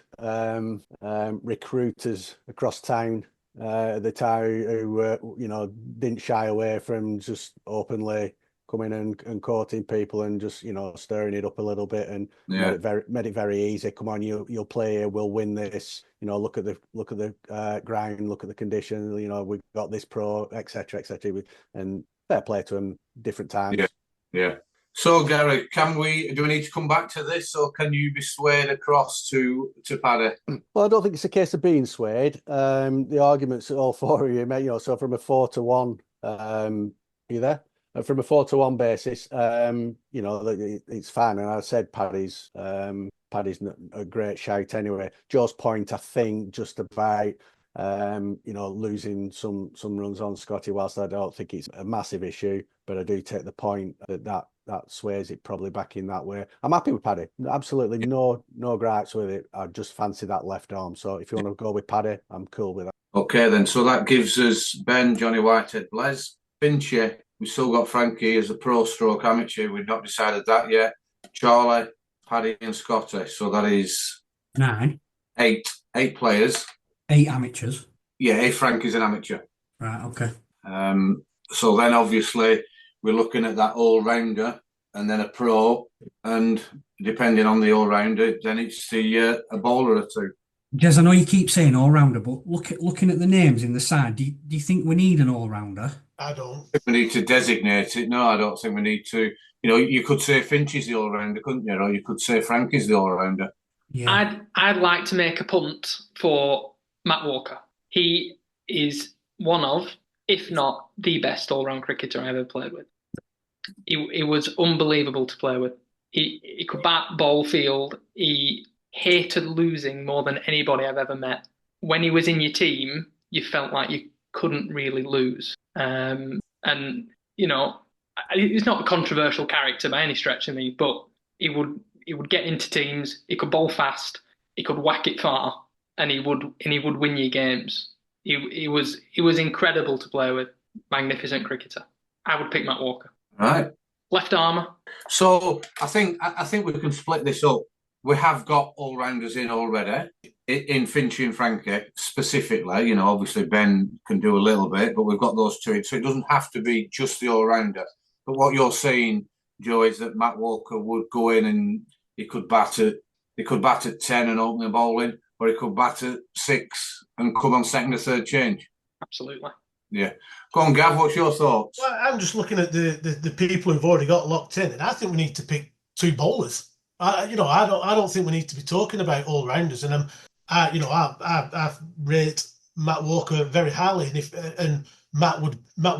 recruiters across town at the time who didn't shy away from just openly coming and courting people and just stirring it up a little bit and made it very easy. Come on, you'll play here, we'll win this. Look at the ground, look at the conditions. We've got this pro, etc. And fair play to them. Different times. Yeah. So Gary, do we need to come back to this, or can you be swayed across to Paddy? Well, I don't think it's a case of being swayed. The arguments all four of you made, so from a 4-1, are you there? from a 4-to-1 basis, you know, it's fine. And I said Paddy's a great shout anyway. Joe's point, I think, just about you know, losing some runs on Scotty, whilst I don't think it's a massive issue, but I do take the point that sways it probably back in that way. I'm happy with Paddy. Absolutely no gripes with it. I just fancy that left arm. So if you want to go with Paddy, I'm cool with that. Okay, then. So that gives us Ben, Johnny Whitehead, Les, Finchy. We've still got Frankie as a pro stroke amateur. We've not decided that yet. Charlie, Paddy and Scotty. So that is 9. 8 players. 8 amateurs. Yeah, Frankie's an amateur. Right, okay. So then obviously we're looking at that all-rounder and then a pro, and depending on the all-rounder, then it's a bowler or two. Jez, I know you keep saying all-rounder, but looking at the names in the side, do you think we need an all-rounder? I don't. We need to designate it. No, I don't think we need to. You know, you could say Finch is the all-rounder, couldn't you? Or you could say Frankie's the all-rounder. Yeah. I'd like to make a punt for Matt Walker. He is one of, if not the best all-round cricketer I ever played with. He was unbelievable to play with. He could bat, bowl, field. He hated losing more than anybody I've ever met. When he was in your team, you felt like you couldn't really lose. And, you know, he's not a controversial character by any stretch of me, but he would get into teams, he could bowl fast, he could whack it far, and he would win your games. He was incredible to play with. Magnificent cricketer. I would pick Matt Walker. Right. Left armour. So I think we can split this up. We have got all-rounders in already, in Finchy and Frankie specifically. You know, obviously Ben can do a little bit, but we've got those two. So it doesn't have to be just the all-rounder. But what you're saying, Joe, is that Matt Walker would go in and he could bat at 10 and open the bowling, or he could bat at 6 and come on second or third change. Absolutely. Yeah. Go on, Gav, what's your thoughts? Well, I'm just looking at the people who've already got locked in, and I think we need to pick 2 bowlers. I don't think we need to be talking about all rounders, and I rate Matt Walker very highly, and Matt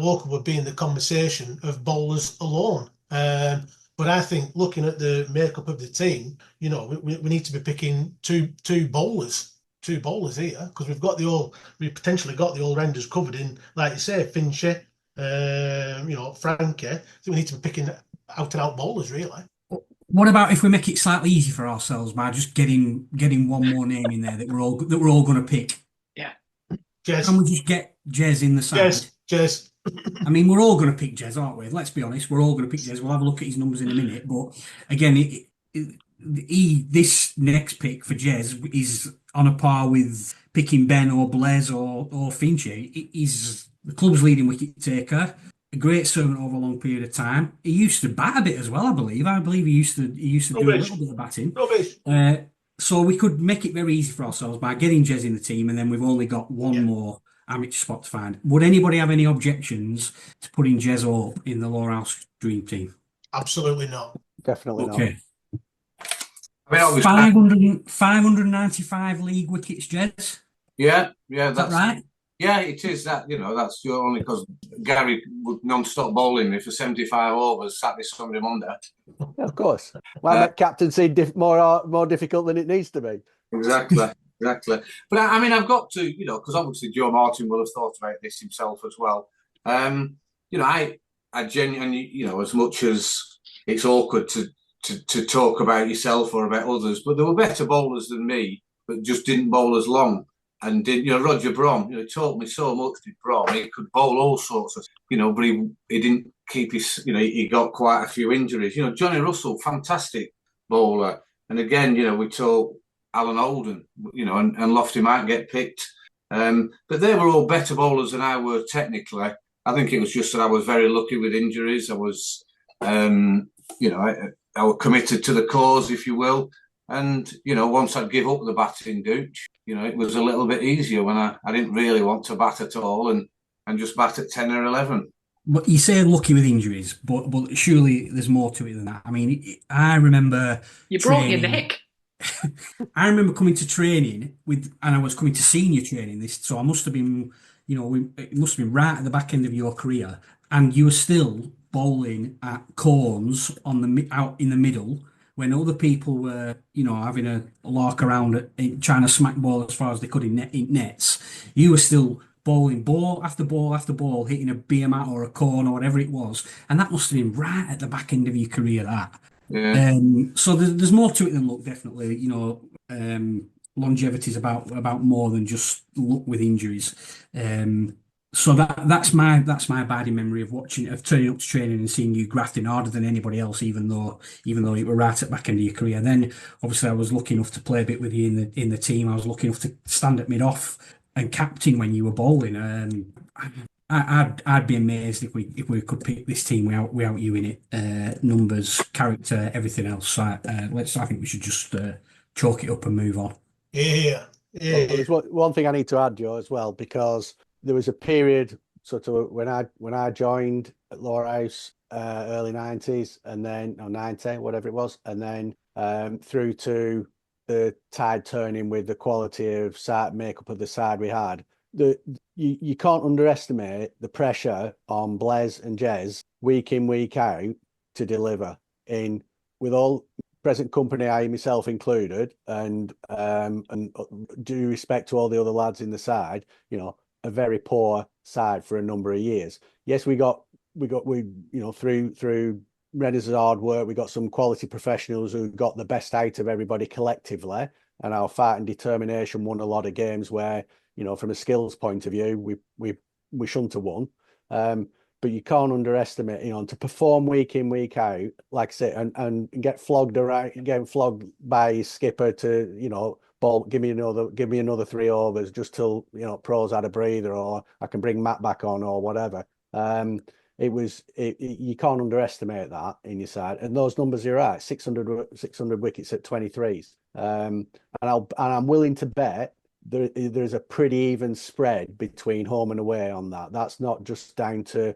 Walker would be in the conversation of bowlers alone. But I think looking at the makeup of the team, you know, we need to be picking two bowlers here, because we've potentially got the all rounders covered in, like you say, Finchy, Frankie. I think we need to be picking out and out bowlers really. What about if we make it slightly easy for ourselves by just getting one more name in there that we're all going to pick? Yeah, Jez. Can we just get Jez in the side? Jez. I mean, we're all going to pick Jez, aren't we? Let's be honest. We're all going to pick Jez. We'll have a look at his numbers in a minute. But again, this next pick for Jez is on a par with picking Ben or Blaise or Finchy. He's the club's leading wicket taker. A great servant over a long period of time. He used to bat a bit as well, I believe. He used to do a little bit of batting. So we could make it very easy for ourselves by getting Jez in the team, and then we've only got one more amateur spot to find. Would anybody have any objections to putting Jez up in the Lowerhouse Dream team? Absolutely not. Definitely not. Okay. I mean, 595 league wickets, Jez. Yeah, Is that right? Yeah, it is that. You know, that's only because Gary would non-stop bowling me for 75 overs Saturday, Sunday, Monday. Yeah, of course. Why make captaincy more difficult than it needs to be? Exactly. But I mean, I've got to, you know, because obviously Joe Martin will have thought about this himself as well. You know, I genuinely, you know, as much as it's awkward to talk about yourself or about others, but there were better bowlers than me, but just didn't bowl as long. And did, you know, Roger Brom, you know, he taught me so much, did Brom. He could bowl all sorts of, you know, but he didn't keep his, you know, he got quite a few injuries. You know, Johnny Russell, fantastic bowler. And again, you know, we taught Alan Holden, you know, and Lofty might get picked. But they were all better bowlers than I were technically. I think it was just that I was very lucky with injuries. I was, you know, I was committed to the cause, if you will. And, you know, once I'd give up the batting douche, you know, it was a little bit easier when I didn't really want to bat at all and just bat at 10 or 11. But you say lucky with injuries, but surely there's more to it than that. I mean, I remember... You broke your neck. I remember coming to training and I was coming to senior training. So I must have been, you know, it must have been right at the back end of your career. And you were still bowling at corns out in the middle when other people were, having a lark around trying to smack ball as far as they could in nets. You were still bowling ball after ball after ball, hitting a beer mat or a corn or whatever it was, and that must have been right at the back end of your career. That. Yeah. So there's more to it than luck, definitely. Longevity is about more than just luck with injuries. So that's my abiding memory of turning up to training and seeing you grafting harder than anybody else, even though you were right at the back end of your career. Then obviously I was lucky enough to play a bit with you in the team. I was lucky enough to stand at mid off and captain when you were bowling. I'd be amazed if we could pick this team without you in it. Numbers, character, everything else. So I think we should just chalk it up and move on. Yeah. Well, there's one thing I need to add, Joe, as well, because there was a period sort of when I joined at Lowerhouse early 90s, and then 90, whatever it was, and then through to the tide turning with the quality of makeup of the side we had. You can't underestimate the pressure on Blaise and Jez week in, week out to deliver with all present company, I myself included, and due respect to all the other lads in the side, a very poor side for a number of years. Yes, we through Renner's hard work, we got some quality professionals who got the best out of everybody collectively, and our fight and determination won a lot of games where, from a skills point of view, we shouldn't have won. But you can't underestimate, to perform week in, week out, like I say, and get flogged by his skipper to, ball, give me another 3 overs just till, pros had a breather, or I can bring Matt back on or whatever. You can't underestimate that in your side. And those numbers are right, 600 wickets at 23s. And I'm willing to bet there's a pretty even spread between home and away on that. That's not just down to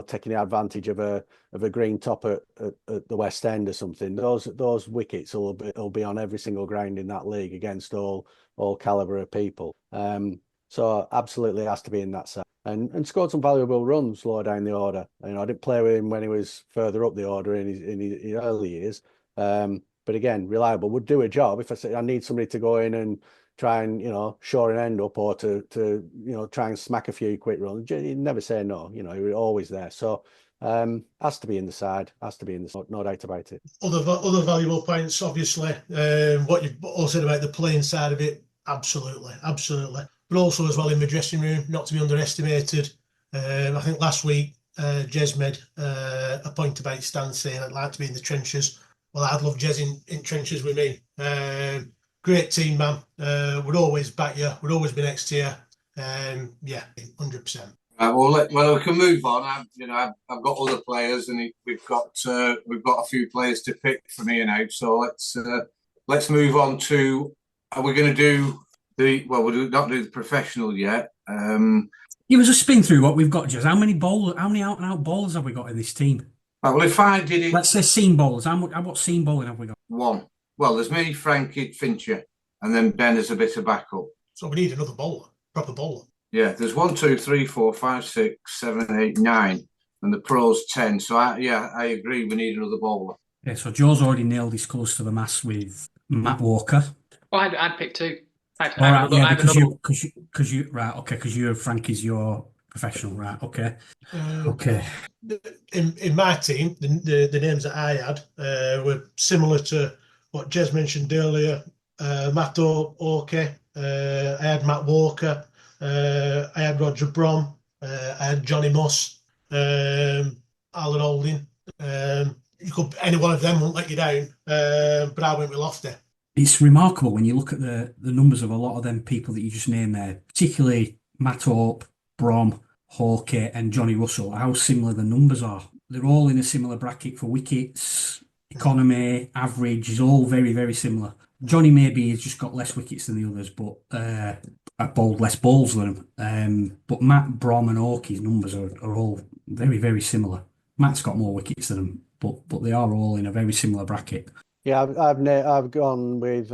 taking the advantage of a green top at the West End or something. Those wickets will be on every single ground in that league against all caliber of people. So absolutely has to be in that side. And scored some valuable runs lower down the order. I didn't play with him when he was further up the order in his early years. But again, reliable, would do a job. If I say I need somebody to go in and try and shore an end up, or to try and smack a few quick runs, he'd never say no. He was always there. So has to be in the side, no doubt about it. Other valuable points, obviously, what you've all said about the playing side of it, absolutely, but also as well in the dressing room, not to be underestimated. I think last week Jez made a point about Stan saying I'd like to be in the trenches. Well, I'd love Jez in trenches with me. Great team, man. Would always back you. Would always be next to you. 100%. Well, we can move on. I've got other players, and we've got a few players to pick from here now. So let's move on to. Are we going to do we'll not do the professional yet. Give us a spin through what we've got, Jez. How many out and out bowlers have we got in this team? Right, well, if I did it, let's say seam bowlers. How much seam bowling have we got? One. Well, there's me, Frankie, Fincher, and then Ben as a bit of backup. So we need another bowler, proper bowler. Yeah, there's 1, 2, 3, 4, 5, 6, 7, 8, 9, and the pros 10. So I agree. We need another bowler. Yeah, so Joe's already nailed his close to the mast with Matt Walker. Well, I'd pick 2. Because you Frankie's your professional, right? Okay. Okay. In my team, the names that I had were similar to what Jez mentioned earlier. Matt Oakey, I had Matt Walker, I had Roger Brom, I had Johnny Moss, Alan Holding. Any one of them won't let you down, but I went with Lofty. It's remarkable when you look at the numbers of a lot of them people that you just named there, particularly Matt Hope, Brom, Hawkey and Johnny Russell, how similar the numbers are. They're all in a similar bracket for wickets, economy, average is all very, very similar. Johnny maybe has just got less wickets than the others, but bowled less balls than them. But Matt, Brom and Hawkey's numbers are all very, very similar. Matt's got more wickets than them, but they are all in a very similar bracket. Yeah, I've gone with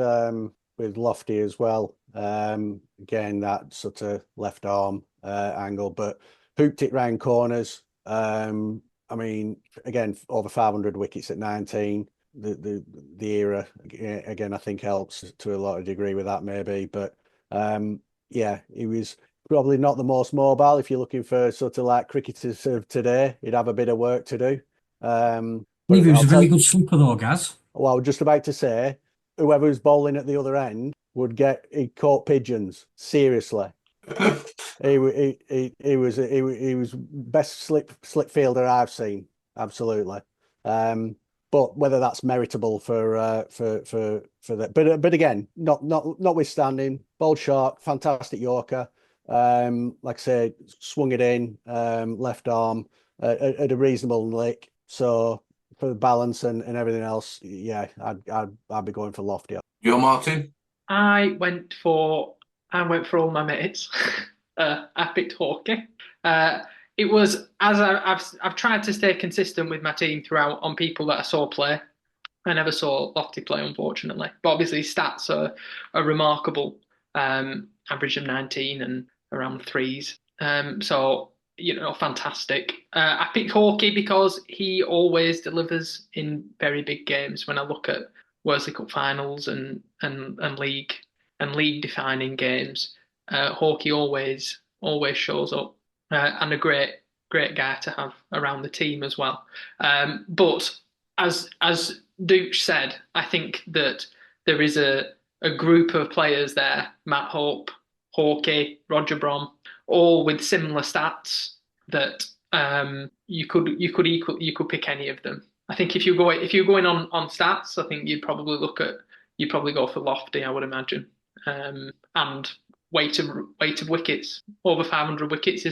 Lofty as well. Again, that sort of left arm angle, but hooped it round corners. I mean, again, over 500 wickets at 19. The era again, I think helps to a lot of degree with that maybe, but yeah, he was probably not the most mobile. If you're looking for sort of like cricketers of today, he'd have a bit of work to do. He was a very good slipper though, Gaz. Well, I was just about to say, whoever was bowling at the other end he caught pigeons. Seriously. he was best slip fielder I've seen. Absolutely. But whether that's meritable for that, but again, notwithstanding, bowled short, fantastic Yorker. Like I say, swung it in, left arm at a reasonable lick. So for the balance and everything else, yeah, I'd be going for Lofty. Joe Martin? I went for all my mates. I picked Hawkey. It was, as I've tried to stay consistent with my team throughout on people that I saw play. I never saw Lofty play, unfortunately. But obviously, stats are remarkable. Average of 19 and around threes. So, fantastic. I picked Hawkey because he always delivers in very big games. When I look at Worsley Cup finals and league defining games, Hawkey always shows up, and a great guy to have around the team as well. But as Dooch said, I think that there is a group of players there: Matt Hope, Hawkey, Roger Brom, all with similar stats that you could pick any of them. I think if you're going on stats, I think you'd probably go for Lofty, I would imagine. And weight of wickets, over 500 wickets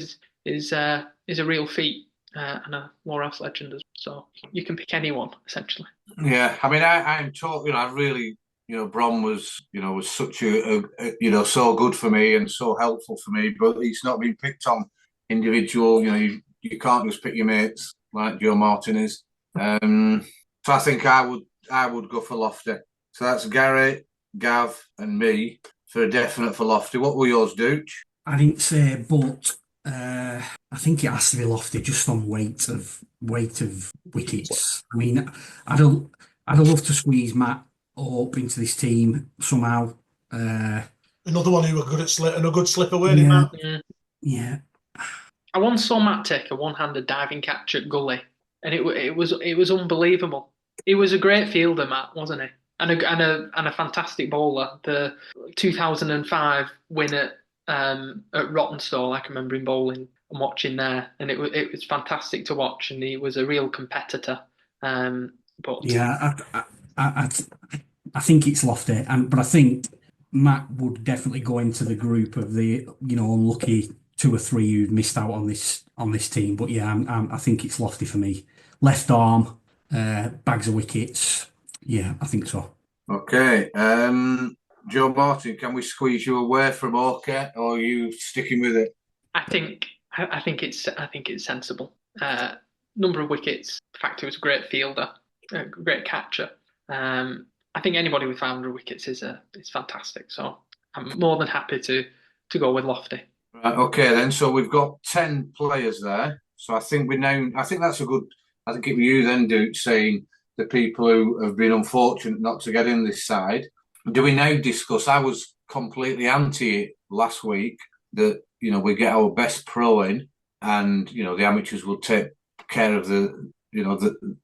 is a real feat, and a Lowerhouse legend as well. So you can pick anyone essentially. Yeah, I mean, I'm talking. I really, Brom was such a so good for me and so helpful for me, but he's not been picked on individual. You can't just pick your mates like Joe Martin is. So I think I would go for Lofty. So that's Gary, Gav, and me for a definite for Lofty. What were yours, Dooch? I didn't say, but I think it has to be Lofty just on weight of wickets. I mean, I'd love to squeeze Matt up into this team somehow. Another one who were good at and a good slipper, weren't he, Matt? Yeah. I once saw Matt take a one-handed diving catch at Gully, and it was unbelievable. He was a great fielder, Matt, wasn't he? And a fantastic bowler. The 2005 win at Rottenstall, I can remember him bowling and watching there, and it was fantastic to watch. And he was a real competitor. But yeah, I think it's Lofty, but I think Matt would definitely go into the group of the unlucky 2 or 3 who've missed out on this team. But yeah, I think it's Lofty for me. Left arm, bags of wickets. Yeah, I think so. Okay, Joe Martin, can we squeeze you away from Orca, or are you sticking with it? I think it's sensible. Number of wickets. The fact he was a great fielder, a great catcher. I think anybody with 500 wickets is fantastic. So I'm more than happy to go with Lofty. Right, okay, then. So we've got 10 players there. So I think that's a good. I think it was you then, Duke, saying the people who have been unfortunate not to get in this side. Do we now discuss? I was completely anti it last week that we get our best pro in, and the amateurs will take care of the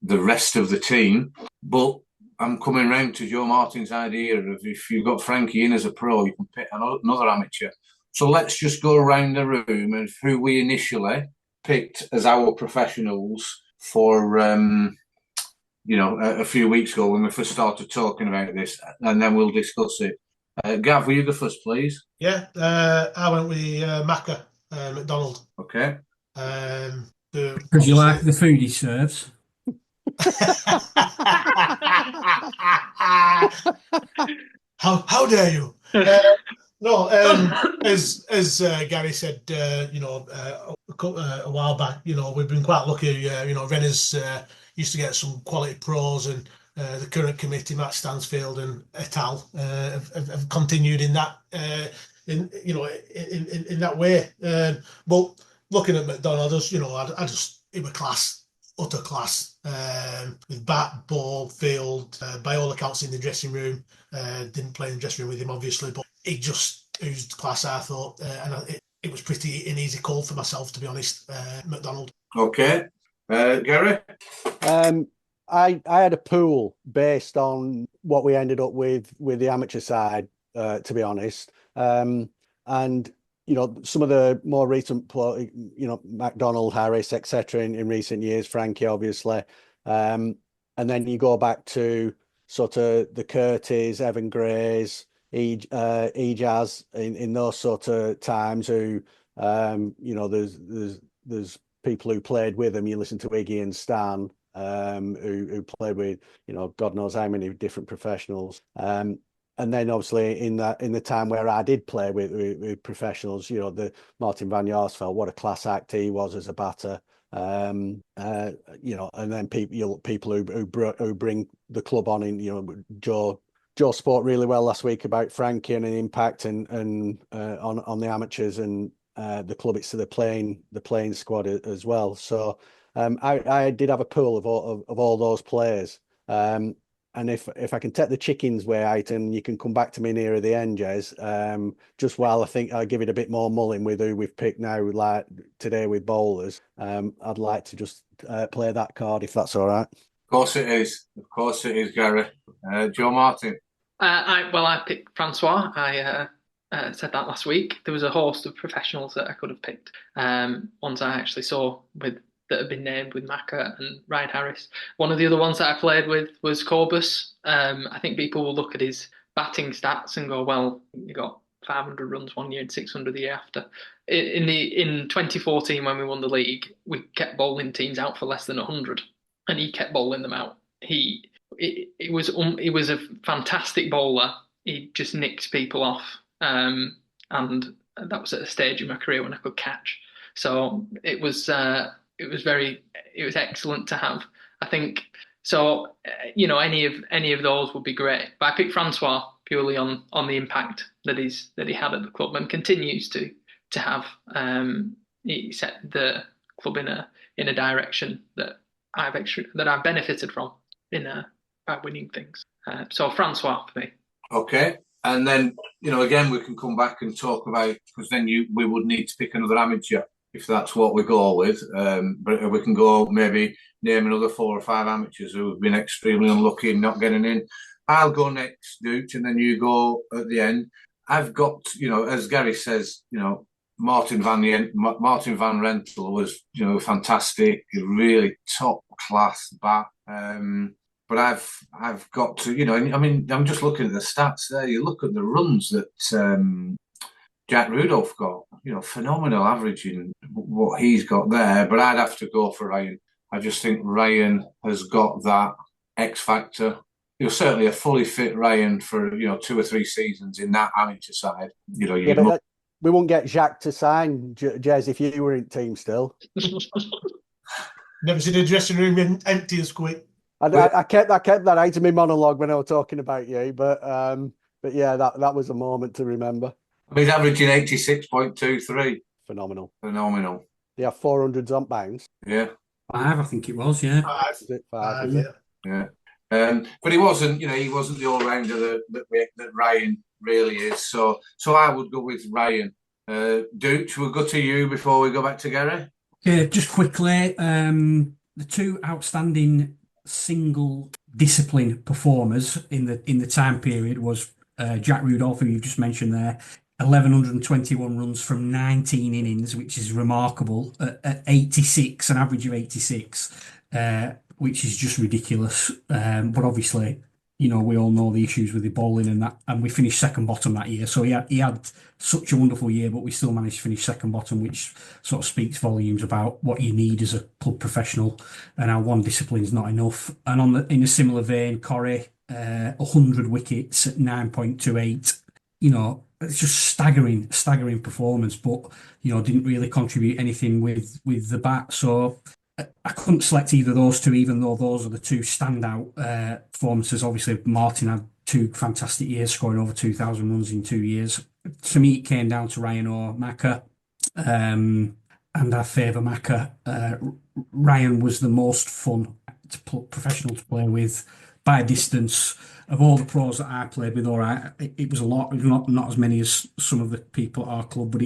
rest of the team. But I'm coming round to Joe Martin's idea of if you've got Frankie in as a pro, you can pick another amateur. So let's just go around the room and who we initially picked as our professionals for a few weeks ago when we first started talking about this, and then we'll discuss it. Gav, will you go first, please? Yeah, I went with Macca, McDonald. Okay. Because you like the food he serves. How dare you? No, as Gary said, a while back, we've been quite lucky. Renner's used to get some quality pros, and the current committee, Matt Stansfield and et al, have continued in that in that way. But looking at McDonald, he was class. utter class. With bat, ball, field, by all accounts in the dressing room. Didn't play in the dressing room with him, obviously, but he just oozed class, I thought. It was pretty an easy call for myself, to be honest, McDonald. Okay. Gary? I had a pool based on what we ended up with the amateur side, to be honest. And, some of the more recent, McDonald, Harris, etc. in recent years, Frankie, obviously. And then you go back to sort of the Curtis, Evan Grays, Ejaz in those sort of times who, there's people who played with them. You listen to Iggy and Stan, who played with, God knows how many different professionals. And then obviously in the time where I did play with professionals, the Martin van Jaarsveld, what a class act he was as a batter. And then people who bring the club on in, Joe spoke really well last week about Frankie and an impact and on the amateurs and the club. It's to the playing squad as well. So I did have a pool of all those players. And if I can take the chickens way out, and you can come back to me nearer the end, Jez, just while I think I'll give it a bit more mulling with who we've picked now, like today with bowlers, I'd like to just play that card if that's all right. Of course it is. Of course it is, Gary. Joe Martin? I picked Francois. I said that last week. There was a host of professionals that I could have picked. Ones I actually saw that have been named with Macca and Ryan Harris. One of the other ones that I played with was Corbus. I think people will look at his batting stats and go, well, he got 500 runs one year and 600 the year after. In 2014, when we won the league, we kept bowling teams out for less than 100, and he kept bowling them out. He was a fantastic bowler. He just nicked people off, and that was at a stage in my career when I could catch. So it was excellent to have. I think so. Any of those would be great. But I picked Francois purely on the impact that he had at the club and continues to have. He set the club in a direction that I've benefited from by winning things. So Francois for me. Okay. And then, again, we can come back and talk about, because then we would need to pick another amateur if that's what we go with. But we can go maybe name another 4 or 5 amateurs who have been extremely unlucky in not getting in. I'll go next, Dooch, and then you go at the end. I've got, as Gary says, Martin Van Rentel was, fantastic, really top class bat. But I've got to, I'm just looking at the stats there. You look at the runs that Jack Rudolph got, phenomenal averaging what he's got there. But I'd have to go for Ryan. I just think Ryan has got that X factor. Certainly a fully fit Ryan for 2 or 3 seasons in that amateur side. But we won't get Jacques to sign, Jez, if you were in team still. Never seen a dressing room empty as quick. I kept that out of my monologue when I was talking about you, but yeah, that was a moment to remember. He's averaging 86.23. Phenomenal. They have 400s on bounce. Yeah. 5, I think it was. Yeah. 5. Yeah. But he wasn't the all rounder that Ryan really is. So I would go with Ryan. Dooch, we'll go to you before we go back to Gary. Okay, just quickly, the 2 outstanding single discipline performers in the time period was Jack Rudolph, who you've just mentioned there, 1,121 runs from 19 innings, which is remarkable, at 86, an average of 86, which is just ridiculous. But obviously, we all know the issues with the bowling and that, and we finished second bottom that year. So he had such a wonderful year, but we still managed to finish second bottom, which sort of speaks volumes about what you need as a club professional and how one discipline is not enough. And in a similar vein, Corrie, 100 wickets at 9.28. It's just staggering performance, but didn't really contribute anything with the bat. So I couldn't select either of those 2, even though those are the 2 standout performances. Obviously, Martin had 2 fantastic years, scoring over 2,000 runs in 2 years. For me, it came down to Ryan or Macca, and I favour Macca. Ryan was the most fun professional to play with by a distance of all the pros that I played with. All right, it was a lot, not as many as some of the people at our club, but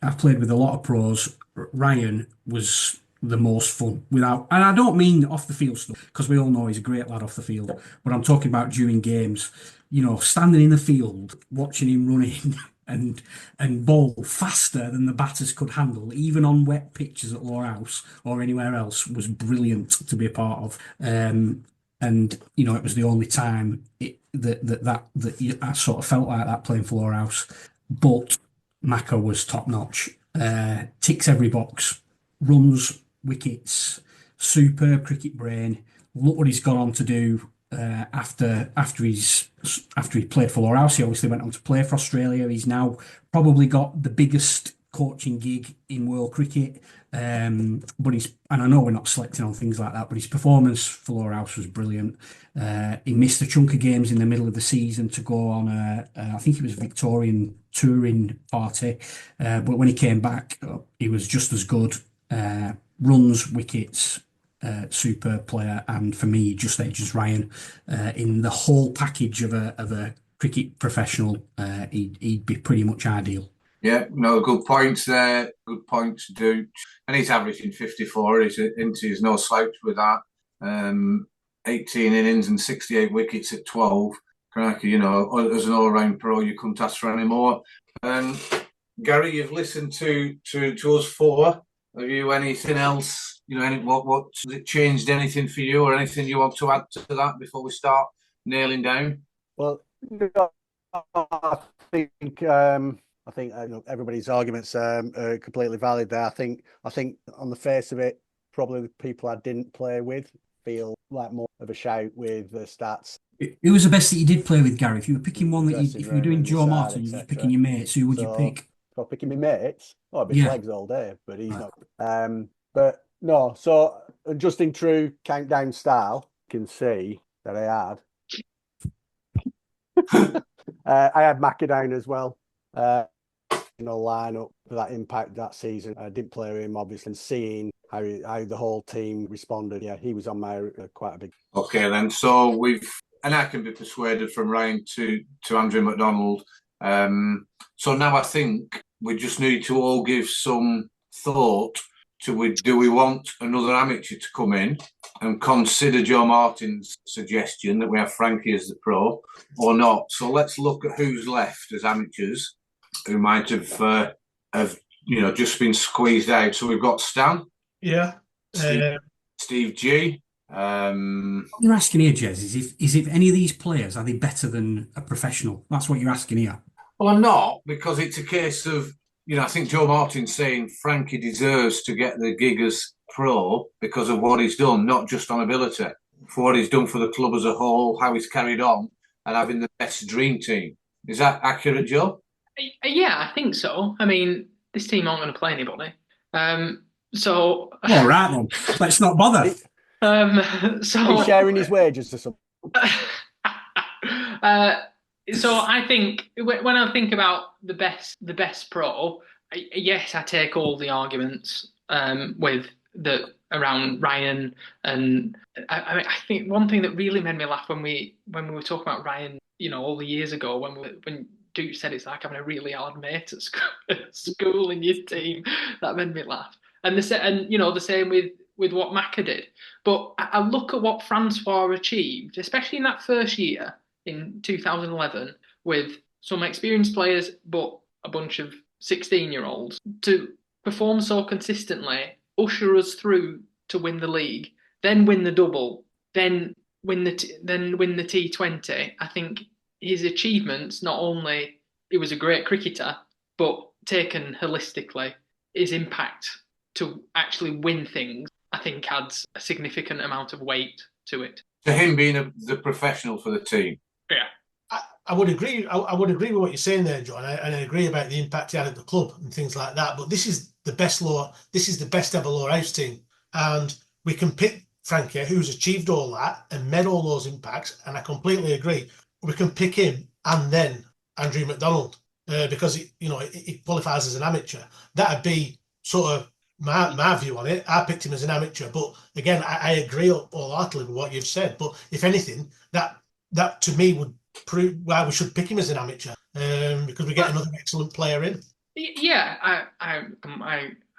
I've played with a lot of pros. Ryan was the most fun without, and I don't mean off the field stuff because we all know he's a great lad off the field, but I'm talking about during games. Standing in the field, watching him running and bowl faster than the batters could handle, even on wet pitches at Lowerhouse or anywhere else, was brilliant to be a part of. It was the only time that I sort of felt like that playing for Lowerhouse. But Maka was top notch. Ticks every box, runs, wickets, superb cricket brain. Look what he's gone on to do after he played for Lowerhouse. He obviously went on to play for Australia. He's now probably got the biggest coaching gig in world cricket. And I know we're not selecting on things like that, but his performance for Lowerhouse was brilliant. He missed a chunk of games in the middle of the season to go on I think it was Victorian touring party. But when he came back, he was just as good. Runs, wickets, superb player, and for me, just edges Ryan in the whole package of a cricket professional. He'd be pretty much ideal. Yeah, no, good points there. Good points to do. And he's averaging 54. He's no slouch with that. 18 innings and 68 wickets at 12. Crikey, as an all-round pro, you couldn't ask for any more. Gary, you've listened to us four. Have you anything else? What has it changed anything for you, or anything you want to add to that before we start nailing down? Well, I think everybody's arguments are completely valid there. I think on the face of it, probably the people I didn't play with feel like more of a shout with the stats. Who was the best that you did play with, Gary? If you were picking one if you were doing Joe Martin, you were picking your mates, who would you pick? So picking my mates, I'd be legs all day, but he's not. But no, so just in true countdown style, you can see that I had Macca down as well. Lineup for that impact that season. I didn't play with him, obviously, and seeing how the whole team responded. Yeah, he was on my quite a big. Okay, then. So and I can be persuaded from Ryan to Andrew McDonald. So now I think we just need to all give some thought to do we want another amateur to come in and consider Joe Martin's suggestion that we have Frankie as the pro or not. So let's look at who's left as amateurs who might have just been squeezed out. So we've got Stan. Yeah. Steve G. What you're asking here, Jez, is if any of these players, are they better than a professional? That's what you're asking here. Well, I'm not, because it's a case of, I think Joe Martin's saying Frankie deserves to get the gig as pro because of what he's done, not just on ability, for what he's done for the club as a whole, how he's carried on, and having the best dream team. Is that accurate, Joe? Yeah, I think so. I mean, this team aren't going to play anybody. So... All right, then. Let's not bother. So he's sharing his wages to some. So I think when I think about the best pro, yes, I take all the arguments with around Ryan, and I think one thing that really made me laugh when we were talking about Ryan, all the years ago when Duke said it's like having a really hard mate at school in your team, that made me laugh. And the same with what Macca did. But I look at what Francois achieved, especially in that first year in 2011, with some experienced players, but a bunch of 16-year-olds, to perform so consistently, usher us through to win the league, then win the double, then win the T20. I think his achievements, not only he was a great cricketer, but taken holistically, his impact to actually win things, I think adds a significant amount of weight to it. To him being the professional for the team. Yeah. I would agree. I would agree with what you're saying there, John, and I agree about the impact he had at the club and things like that. But this is the best ever Lowerhouse team, and we can pick Frankie, who's achieved all that and made all those impacts. And I completely agree. We can pick him and then Andrew McDonald because he qualifies as an amateur. That'd be sort of my view on it. I picked him as an amateur, but again, I agree wholeheartedly with what you've said. But if anything, that to me would prove why we should pick him as an amateur, because we get another excellent player in. Yeah, I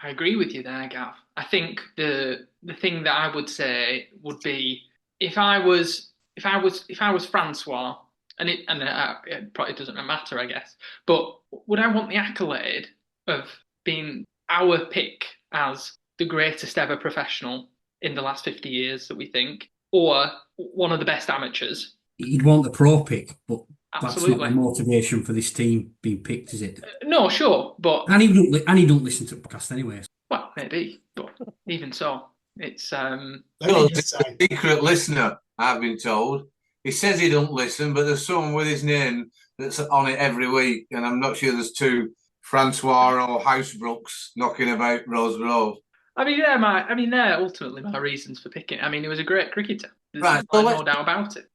agree with you there, Gav. I think the thing that I would say would be if I was Francois, and it probably doesn't matter, I guess, but would I want the accolade of being our pick as the greatest ever professional in the last 50 years that we think, or one of the best amateurs? You'd want the pro pick, but Absolutely. That's not the motivation for this team being picked, is it? No, sure, but and he don't listen to the podcast anyway. Well, maybe, but even so, it's It's a secret listener, I've been told. He says he don't listen, but there's someone with his name that's on it every week, and I'm not sure there's two Francois or Housebrooks knocking about Rose Grove. they're ultimately my reasons for picking. I mean, he was a great cricketer. There's no doubt about it.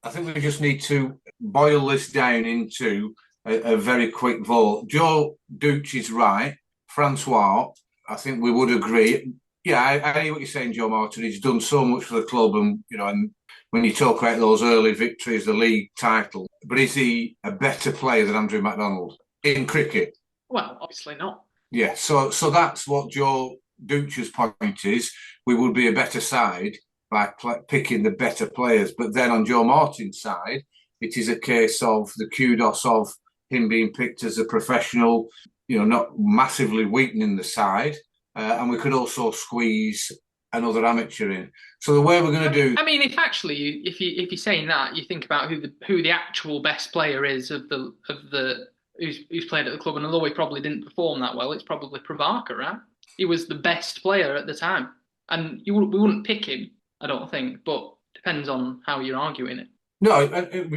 I think we just need to boil this down into a very quick vote. Joe Dooch is right. Francois, I think we would agree. Yeah, I hear what you're saying, Joe Martin. He's done so much for the club, and and when you talk about those early victories, the league title, but is he a better player than Andrew McDonald in cricket? Well, obviously not. Yeah, so that's what Joe Dooch's point is. We would be a better side by picking the better players. But then on Joe Martin's side, it is a case of the kudos of him being picked as a professional, not massively weakening the side. And we could also squeeze another amateur in. So the way we're going to do... I mean, if you're saying that, you think about who the actual best player is of the who's played at the club, and although he probably didn't perform that well, it's probably Pravaka, right? He was the best player at the time. And we wouldn't pick him, I don't think, but depends on how you're arguing it. No,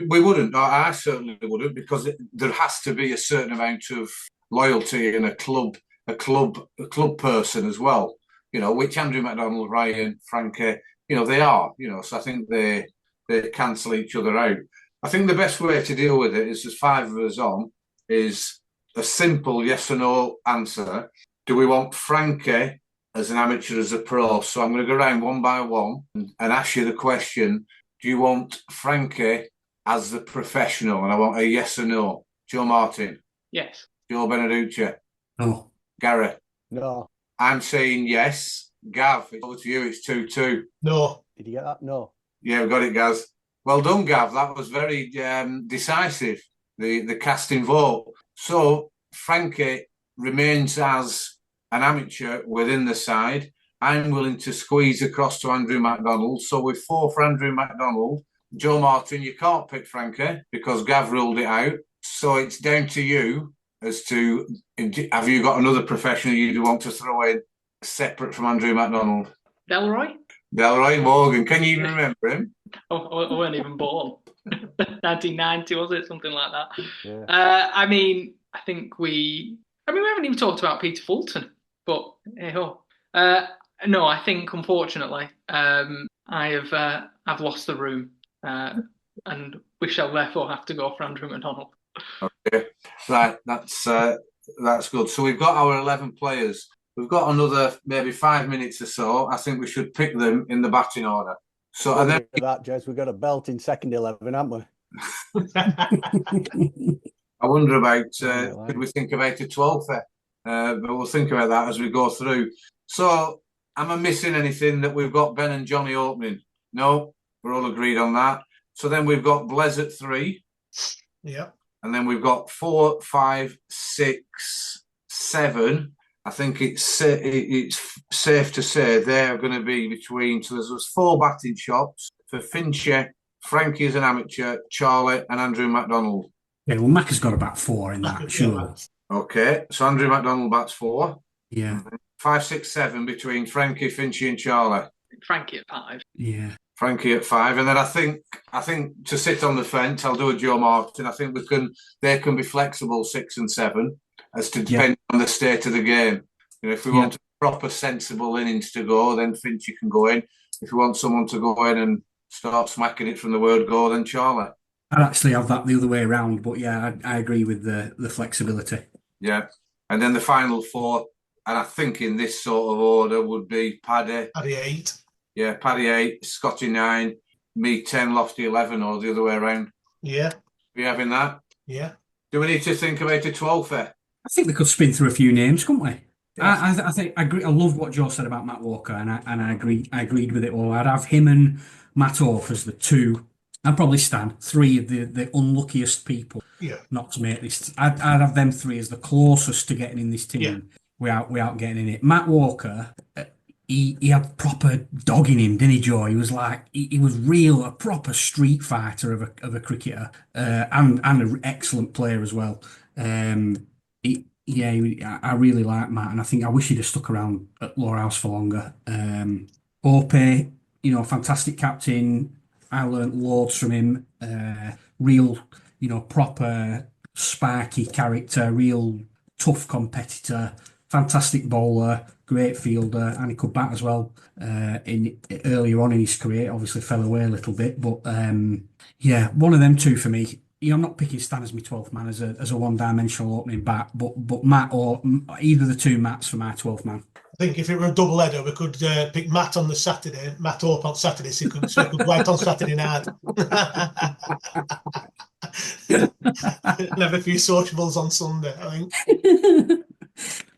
we wouldn't. I certainly wouldn't, because there has to be a certain amount of loyalty in a club person as well. Which Andrew McDonald, Ryan, Frankie, they are. So I think they cancel each other out. I think the best way to deal with it is, there's five of us on, is a simple yes or no answer. Do we want Frankie as an amateur, as a pro? So I'm going to go around one by one and ask you the question, do you want Frankie as the professional? And I want a yes or no. Joe Martin? Yes. Joe Beneducci? No. Gary? No. I'm saying yes. Gav, it's over to you. It's 2-2. No. Did you get that? No. Yeah, we got it, Gaz. Well done, Gav. That was very decisive, the casting vote. So Frankie remains as an amateur within the side. I'm willing to squeeze across to Andrew McDonald. So with 4 for Andrew McDonald. Joe Martin, you can't pick Frankie because Gav ruled it out. So it's down to you as to, have you got another professional you want to throw in separate from Andrew McDonald? Delroy Morgan. Can you even remember him? I weren't even born. 1990, was it? Something like that. Yeah. I think we haven't even talked about Peter Fulton, but hey-ho. No, I think, unfortunately, I've lost the room, and we shall therefore have to go for Andrew McDonald. Okay, right, that's good. So we've got our 11 players. We've got another maybe 5 minutes or so. I think we should pick them in the batting order. So and then Jez, we've got a belt in second 11, haven't we? I wonder about could we think about a 12th? But we'll think about that as we go through. So am I missing anything that we've got Ben and Johnny opening? No, we're all agreed on that. So then we've got Blez at 3. Yeah. And then we've got 4, 5, 6, 7. I think it's safe to say they're going to be between. So there's 4 batting shots for Finchie, Frankie as an amateur, Charlie, and Andrew McDonald. Yeah, well, Mac has got about 4 in that, sure. Okay, so Andrew McDonald bats 4. Yeah. 5, 6, 7 between Frankie, Finchie, and Charlie. Frankie at 5. Yeah. Frankie at 5, and then I think to sit on the fence, I'll do a Joe Martin. I think they can be flexible 6 and 7 as to depend on the state of the game. If we want proper sensible innings to go, then Finchie can go in. If we want someone to go in and start smacking it from the word go, then Charlie. I'd actually have that the other way around, but yeah, I agree with the flexibility. Yeah, and then the final 4, And I think in this sort of order would be Paddy. Paddy 8. Yeah, Paddy 8, Scotty 9, me 10, Lofty 11, or the other way around. Yeah. Are you having that? Yeah. Do we need to think about a 12th there? I think we could spin through a few names, couldn't we? Yeah. I think I agree. I love what Joe said about Matt Walker, and I agree. I agreed with it all. I'd have him and Matt Orff as the two. I'd probably stand three of the unluckiest people not to make this. I'd have them three as the closest to getting in this team without getting in it. Matt Walker, he had proper dog in him, didn't he, Joe? He was like he was real, a proper street fighter of a cricketer, and an excellent player as well. I really like Matt, and I think I wish he'd have stuck around at Lowerhouse for longer. Hopey, fantastic captain. I learnt loads from him. Real, proper sparky character, real tough competitor, fantastic bowler, great fielder, and he could bat as well. Earlier on in his career, obviously fell away a little bit, but one of them two for me. I'm not picking Stan as my 12th man as a one-dimensional opening bat, but Matt or either of the two Matts for my 12th man. I think if it were a double header, we could pick Matt on the Saturday, Matt Orff on Saturday, so he could go out on Saturday night. And have a few sociables on Sunday, I think.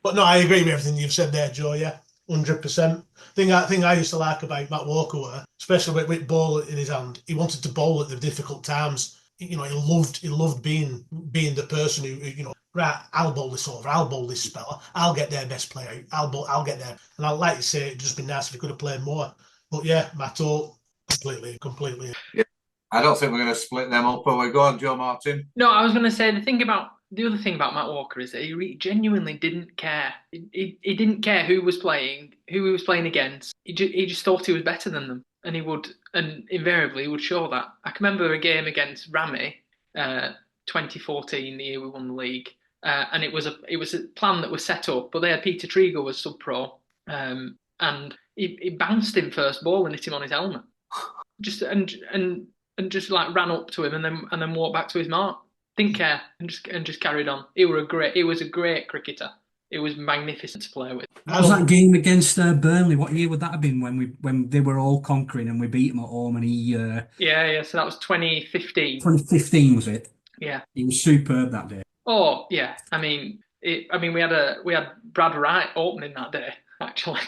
But no, I agree with everything you've said there, Joe. Yeah, 100%. Thing I used to like about Matt Walker were, especially with ball in his hand, he wanted to bowl at the difficult times. He loved being the person who right, I'll bowl this over, I'll bowl this spell, I'll get their best player, I'll get there. And I'd like to say it'd just been nice if he could have played more. But yeah, Matt Orff, completely. Yeah. I don't think we're going to split them up. Are we? Go on, Joe Martin. No, I was going to say the other thing about Matt Walker is that he genuinely didn't care. He didn't care who was playing, who he was playing against. He just thought he was better than them, and invariably he would show that. I can remember a game against Rami, 2014, the year we won the league, and it was a plan that was set up, but they had Peter Trigo as sub pro, and he bounced him first ball and hit him on his helmet, just like ran up to him and then walked back to his mark. Didn't care and just carried on. He was a great cricketer. It was magnificent to play with. What was that game against Burnley? What year would that have been when they were all conquering and we beat them at home and he? Yeah. So that was 2015. 2015 was it? Yeah. He was superb that day. Oh yeah. I mean we had Brad Wright opening that day actually.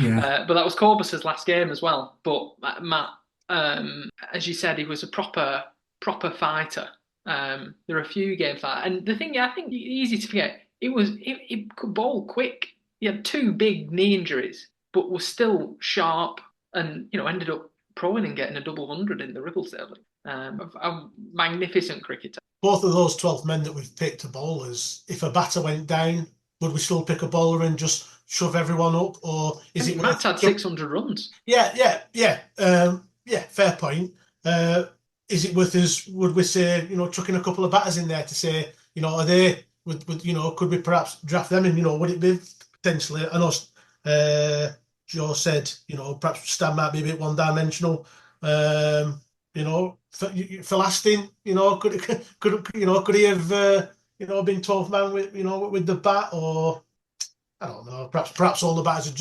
Yeah. But that was Corbus's last game as well. But Matt, as you said, he was a proper fighter. There are a few games like that. And the thing, I think easy to forget, he could bowl quick. He had two big knee injuries, but was still sharp and, ended up proing and getting a double 100 in the Ribblesdale League. A magnificent cricketer. Both of those 12 men that we've picked to bowlers, if a batter went down, would we still pick a bowler and just shove everyone up? Or is it... Matt had 600 runs. Yeah, fair point. Is it worth us, would we say, chucking a couple of batters in there to say, are they, could we perhaps draft them in, would it be potentially, I know Joe said, perhaps Stan might be a bit one-dimensional, for lasting, could he have, been 12th man with the bat, or, I don't know, perhaps all the batters would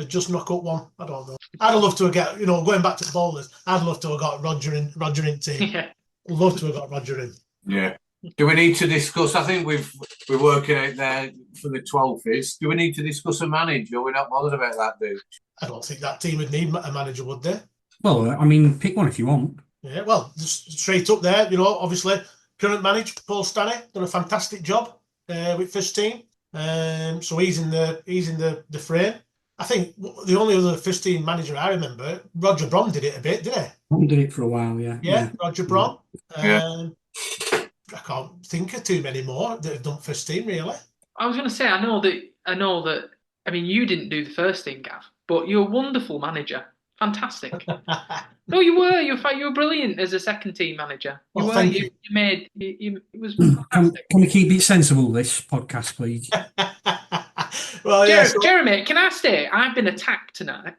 just knock up one. I don't know. I'd love to have got, going back to the bowlers, I'd love to have got Roger in team. Yeah. Love to have got Roger in. Yeah. Do we need to discuss, I think we're working out there for the 12th is, do we need to discuss a manager? We're not bothered about that, dude. I don't think that team would need a manager, would they? Well, pick one if you want. Yeah, well, just straight up there, obviously, current manager, Paul Stanley, done a fantastic job with first team. So he's in the frame. I think the only other first team manager I remember, Roger Brom did it a bit, didn't he? Brom did it for a while, yeah. Yeah, Roger Brom. I can't think of too many more that have done first team, really. I was going to say, I know that. You didn't do the first team, Gav, but you're a wonderful manager. Fantastic. No, you were. You were brilliant as a second team manager. It was fantastic. Can we keep it sensible, this podcast, please? Well, yeah, Jeremy, can I say I've been attacked tonight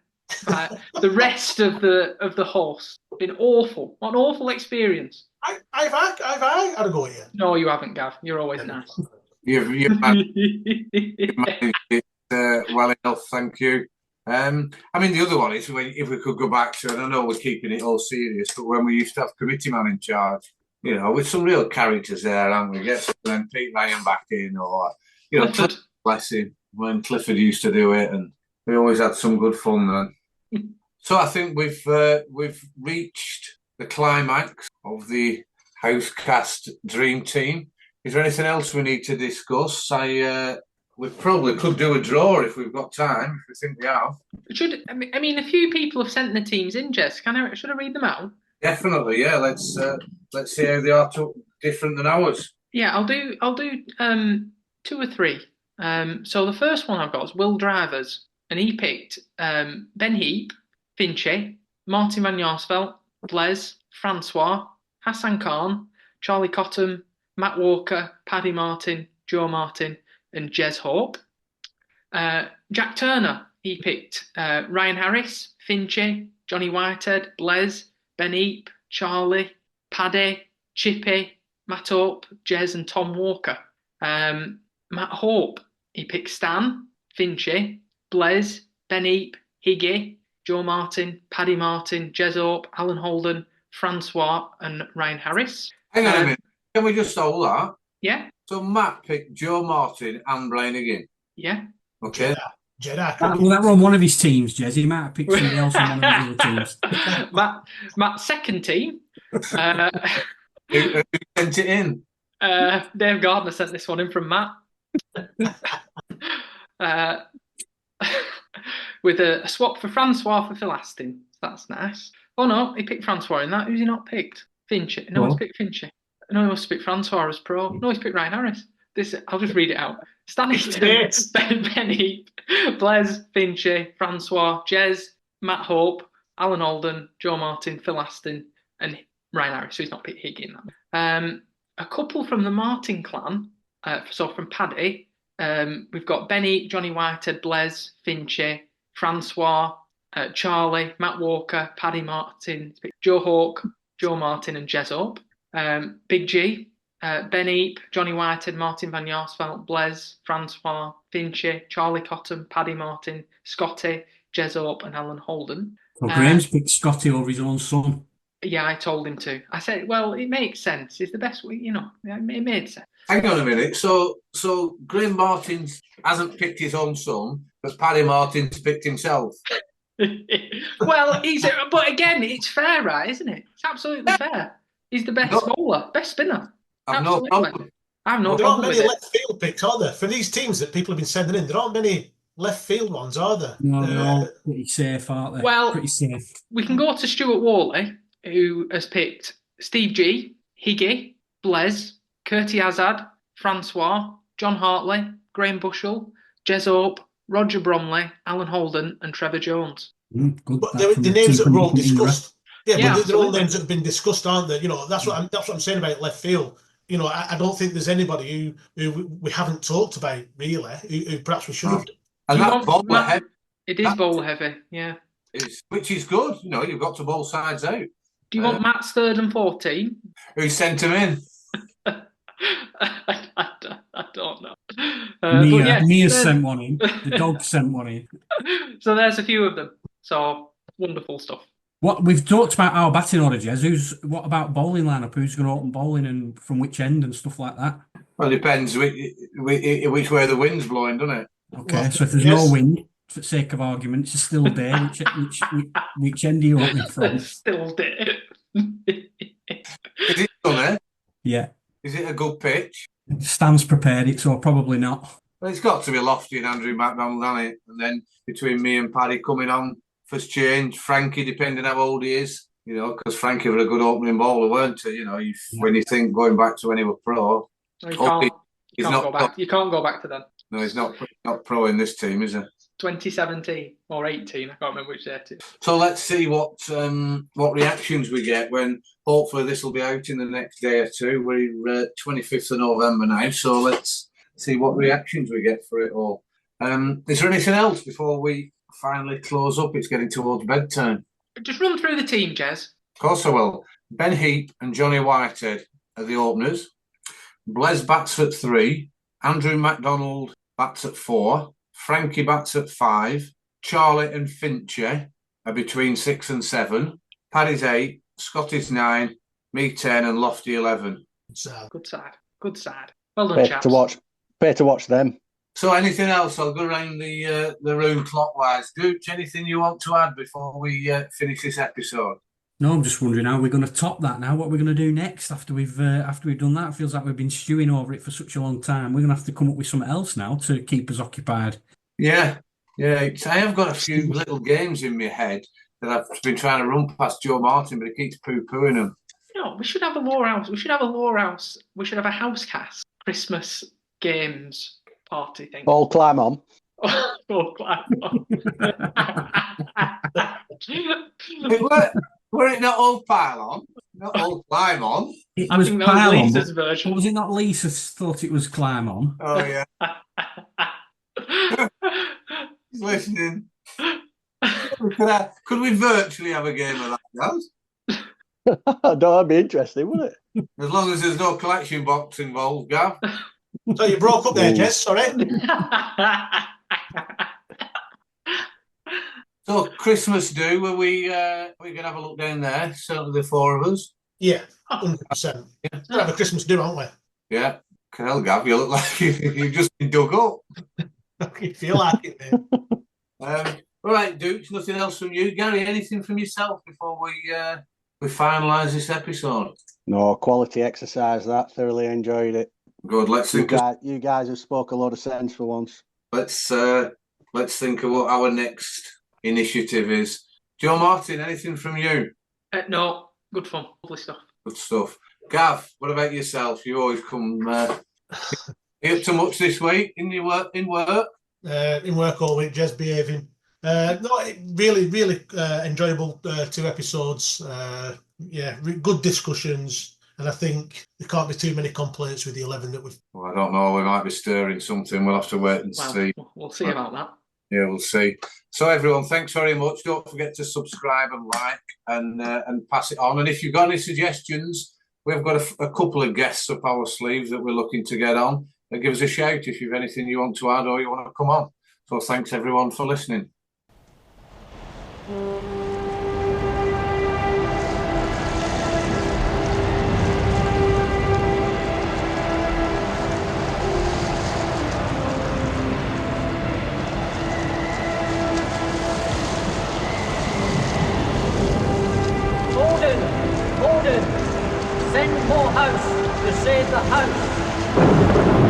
by the rest of the hosts. Been awful. What an awful experience. I've had a go at you. No, you haven't, Gav. You're always nice. You've Well enough, thank you. I mean, the other one is if we could go back to, and I know we're keeping it all serious, but when we used to have committee man in charge, with some real characters there, and we get then Pete Ryan back in, or Clifford. Bless him, when Clifford used to do it, and we always had some good fun then. So I think we've reached the climax of the Housecast Dream Team. Is there anything else we need to discuss? We probably could do a draw if we've got time, if we think we have. I mean, a few people have sent the teams in, Jess. Should I read them out? Definitely, yeah. Let's see how they are different than ours. Yeah, I'll do 2 or 3. So the first one I've got is Will Drivers, and he picked Ben Heap, Finchy, Martin Van Jaarsveld, Blaise, Francois, Hassan Khan, Charlie Cottam, Matt Walker, Paddy Martin, Joe Martin, and Jez Hope. Jack Turner, he picked Ryan Harris, Finchy, Johnny Whitehead, Blaise, Ben Heap, Charlie, Paddy, Chippy, Matt Hope, Jez, and Tom Walker. Matt Hope, he picked Stan, Finchy, Blaise, Ben Heap, Higgy, Joe Martin, Paddy Martin, Jez Hope, Alan Holden, Francois, and Ryan Harris. Hang on a minute. Can we just hold that? Yeah. So Matt picked Joe Martin and Brian again. Yeah. Okay. Jedi. Well, that were on one of his teams, Jez. He might have picked somebody else on one of his other teams. Matt's second team. Who sent it in? Dave Gardner sent this one in from Matt. With a swap for Francois for Phil Astin. That's nice. Oh no, he picked Francois in that. Who's he not picked? Finchy. No, he's picked Finchy. No, he must have picked Francois as pro. No, he's picked Ryan Harris. I'll just read it out. Stannington, Ben Heap, Blaise, Finchy, Francois, Jez, Matt Hope, Alan Holden, Joe Martin, Phil Astin, and Ryan Harris. So he's not picked Higgy in that. A couple from the Martin clan. So from Paddy, we've got Ben Heap, Johnny Whitehead, Blaise, Finchy, Francois, Charlie, Matt Walker, Paddy Martin, Joe Hawke, Joe Martin, and Jez Hope. Big G, Ben Heap, Johnny Whitehead, Martin Van Jaarsveld, Blaise, Francois, Finchy, Charlie Cottam, Paddy Martin, Scotty, Jez Hope, and Alan Holden. Well, Graham's picked Scotty over his own son. Yeah, I told him to. I said, well, it makes sense. It's the best way, it made sense. Hang on a minute. So Graham Martin hasn't picked his own son, but Paddy Martin's picked himself. Well, but again, it's fair, right? Isn't it? It's absolutely fair. He's the best bowler, best spinner. I've no problem. I have no there problem aren't with many left field picks, are there? For these teams that people have been sending in, there aren't many left field ones, are there? No, they're all pretty safe, aren't they? Well, pretty safe. We can go to Stuart Worley, who has picked Steve G, Higgy, Blaise, Curtie Hazard, Francois, John Hartley, Graham Bushell, Jez Hope, Roger Bromley, Alan Holden, and Trevor Jones. Good. But the names that were all discussed. Yeah, but they're all absolutely. names that have been discussed, aren't they? That's what I'm saying about left field. I don't think there's anybody who we haven't talked about really, who perhaps we should have. And that bowler heavy. It is bowler heavy, yeah. Which is good. You've got to bowl sides out. Do you want Matt's third and 14? Who sent him in? I don't know. Mia sent one in. The dog sent one in. So there's a few of them. So wonderful stuff. What we've talked about our batting order, Jez. What about bowling lineup? Who's going to open bowling and from which end and stuff like that? Well, it depends which way the wind's blowing, doesn't it? Okay, so if there's no wind, for the sake of argument, it's a still day. Which end are you opening from? Still day. Is it sunny? Yeah. Is it a good pitch? Stan's prepared it, so probably not. Well, it's got to be Lofty and Andrew McDonald, hasn't it? And then between me and Paddy coming on first change, Frankie, depending how old he is, because Frankie was a good opening bowler, weren't he? When you think going back to when he was pro, you can't go back. You can't go back to then. No, he's not pro in this team, is he? 2017 or 18, I can't remember which day it is. So let's see what reactions we get when hopefully this will be out in the next day or two. We're 25th of November now, so let's see what reactions we get for it all. Is there anything else before we finally close up? It's getting towards bedtime. Just run through the team, Jez. Of course I will. Ben Heap and Johnny Whitehead are the openers. Blaise bats at 3. Andrew McDonald bats at 4. Frankie bats at 5. Charlie and Finchie are between 6 and 7. Paddy's 8. Scotty's 9. Me 10 and Lofty 11. Good side. Well done, Better chaps. to watch them. So anything else? I'll go around the room clockwise. Gooch, anything you want to add before we finish this episode? No, I'm just wondering how we're going to top that now. What we're going to do next after we've done that? It feels like we've been stewing over it for such a long time. We're going to have to come up with something else now to keep us occupied. Yeah. I have got a few little games in my head that I've been trying to run past Joe Martin, but he keeps poo-pooing them. No, we should have a Lowerhouse. We should have a Housecast Christmas games party thing. All climb on. All climb on. Were it not all pile on? Not all climb on? It I was think that pile was on. Lisa's version. Was it not Lisa thought it was climb on? Oh, yeah. He's listening. Could we virtually have a game of that, guys? No, that'd be interesting, wouldn't it? As long as there's no collection box involved, Gav. So you broke up there, Jess. Sorry. So Christmas do, are we gonna have a look down there? Certainly the 4 of us. Yeah, 100%. We'll have a Christmas do, aren't we? Yeah. Hell, Gav, you look like you've just been dug up. You feel like it, mate. All right, Dukes, nothing else from you. Gary, anything from yourself before we finalise this episode? No, quality exercise. That thoroughly enjoyed it. Good. Let's think. You guys have spoke a lot of sense for once. Let's think of what our next initiative is. Joe Martin, anything from you? No, good fun, lovely stuff. Good stuff. Gav, what about yourself? You always come. Are you up to much this week in your work? In work all week, just behaving. No, really enjoyable 2 episodes. Good discussions, and I think there can't be too many complaints with the 11 that we've. Well, I don't know. We might be stirring something. We'll have to wait and see. We'll see about that. Yeah, we'll see. So everyone, thanks very much. Don't forget to subscribe and like and pass it on. And if you've got any suggestions, we've got a couple of guests up our sleeves that we're looking to get on. Give us a shout if you've anything you want to add or you want to come on. So thanks everyone for listening. Gordon, send more hosts to save the house.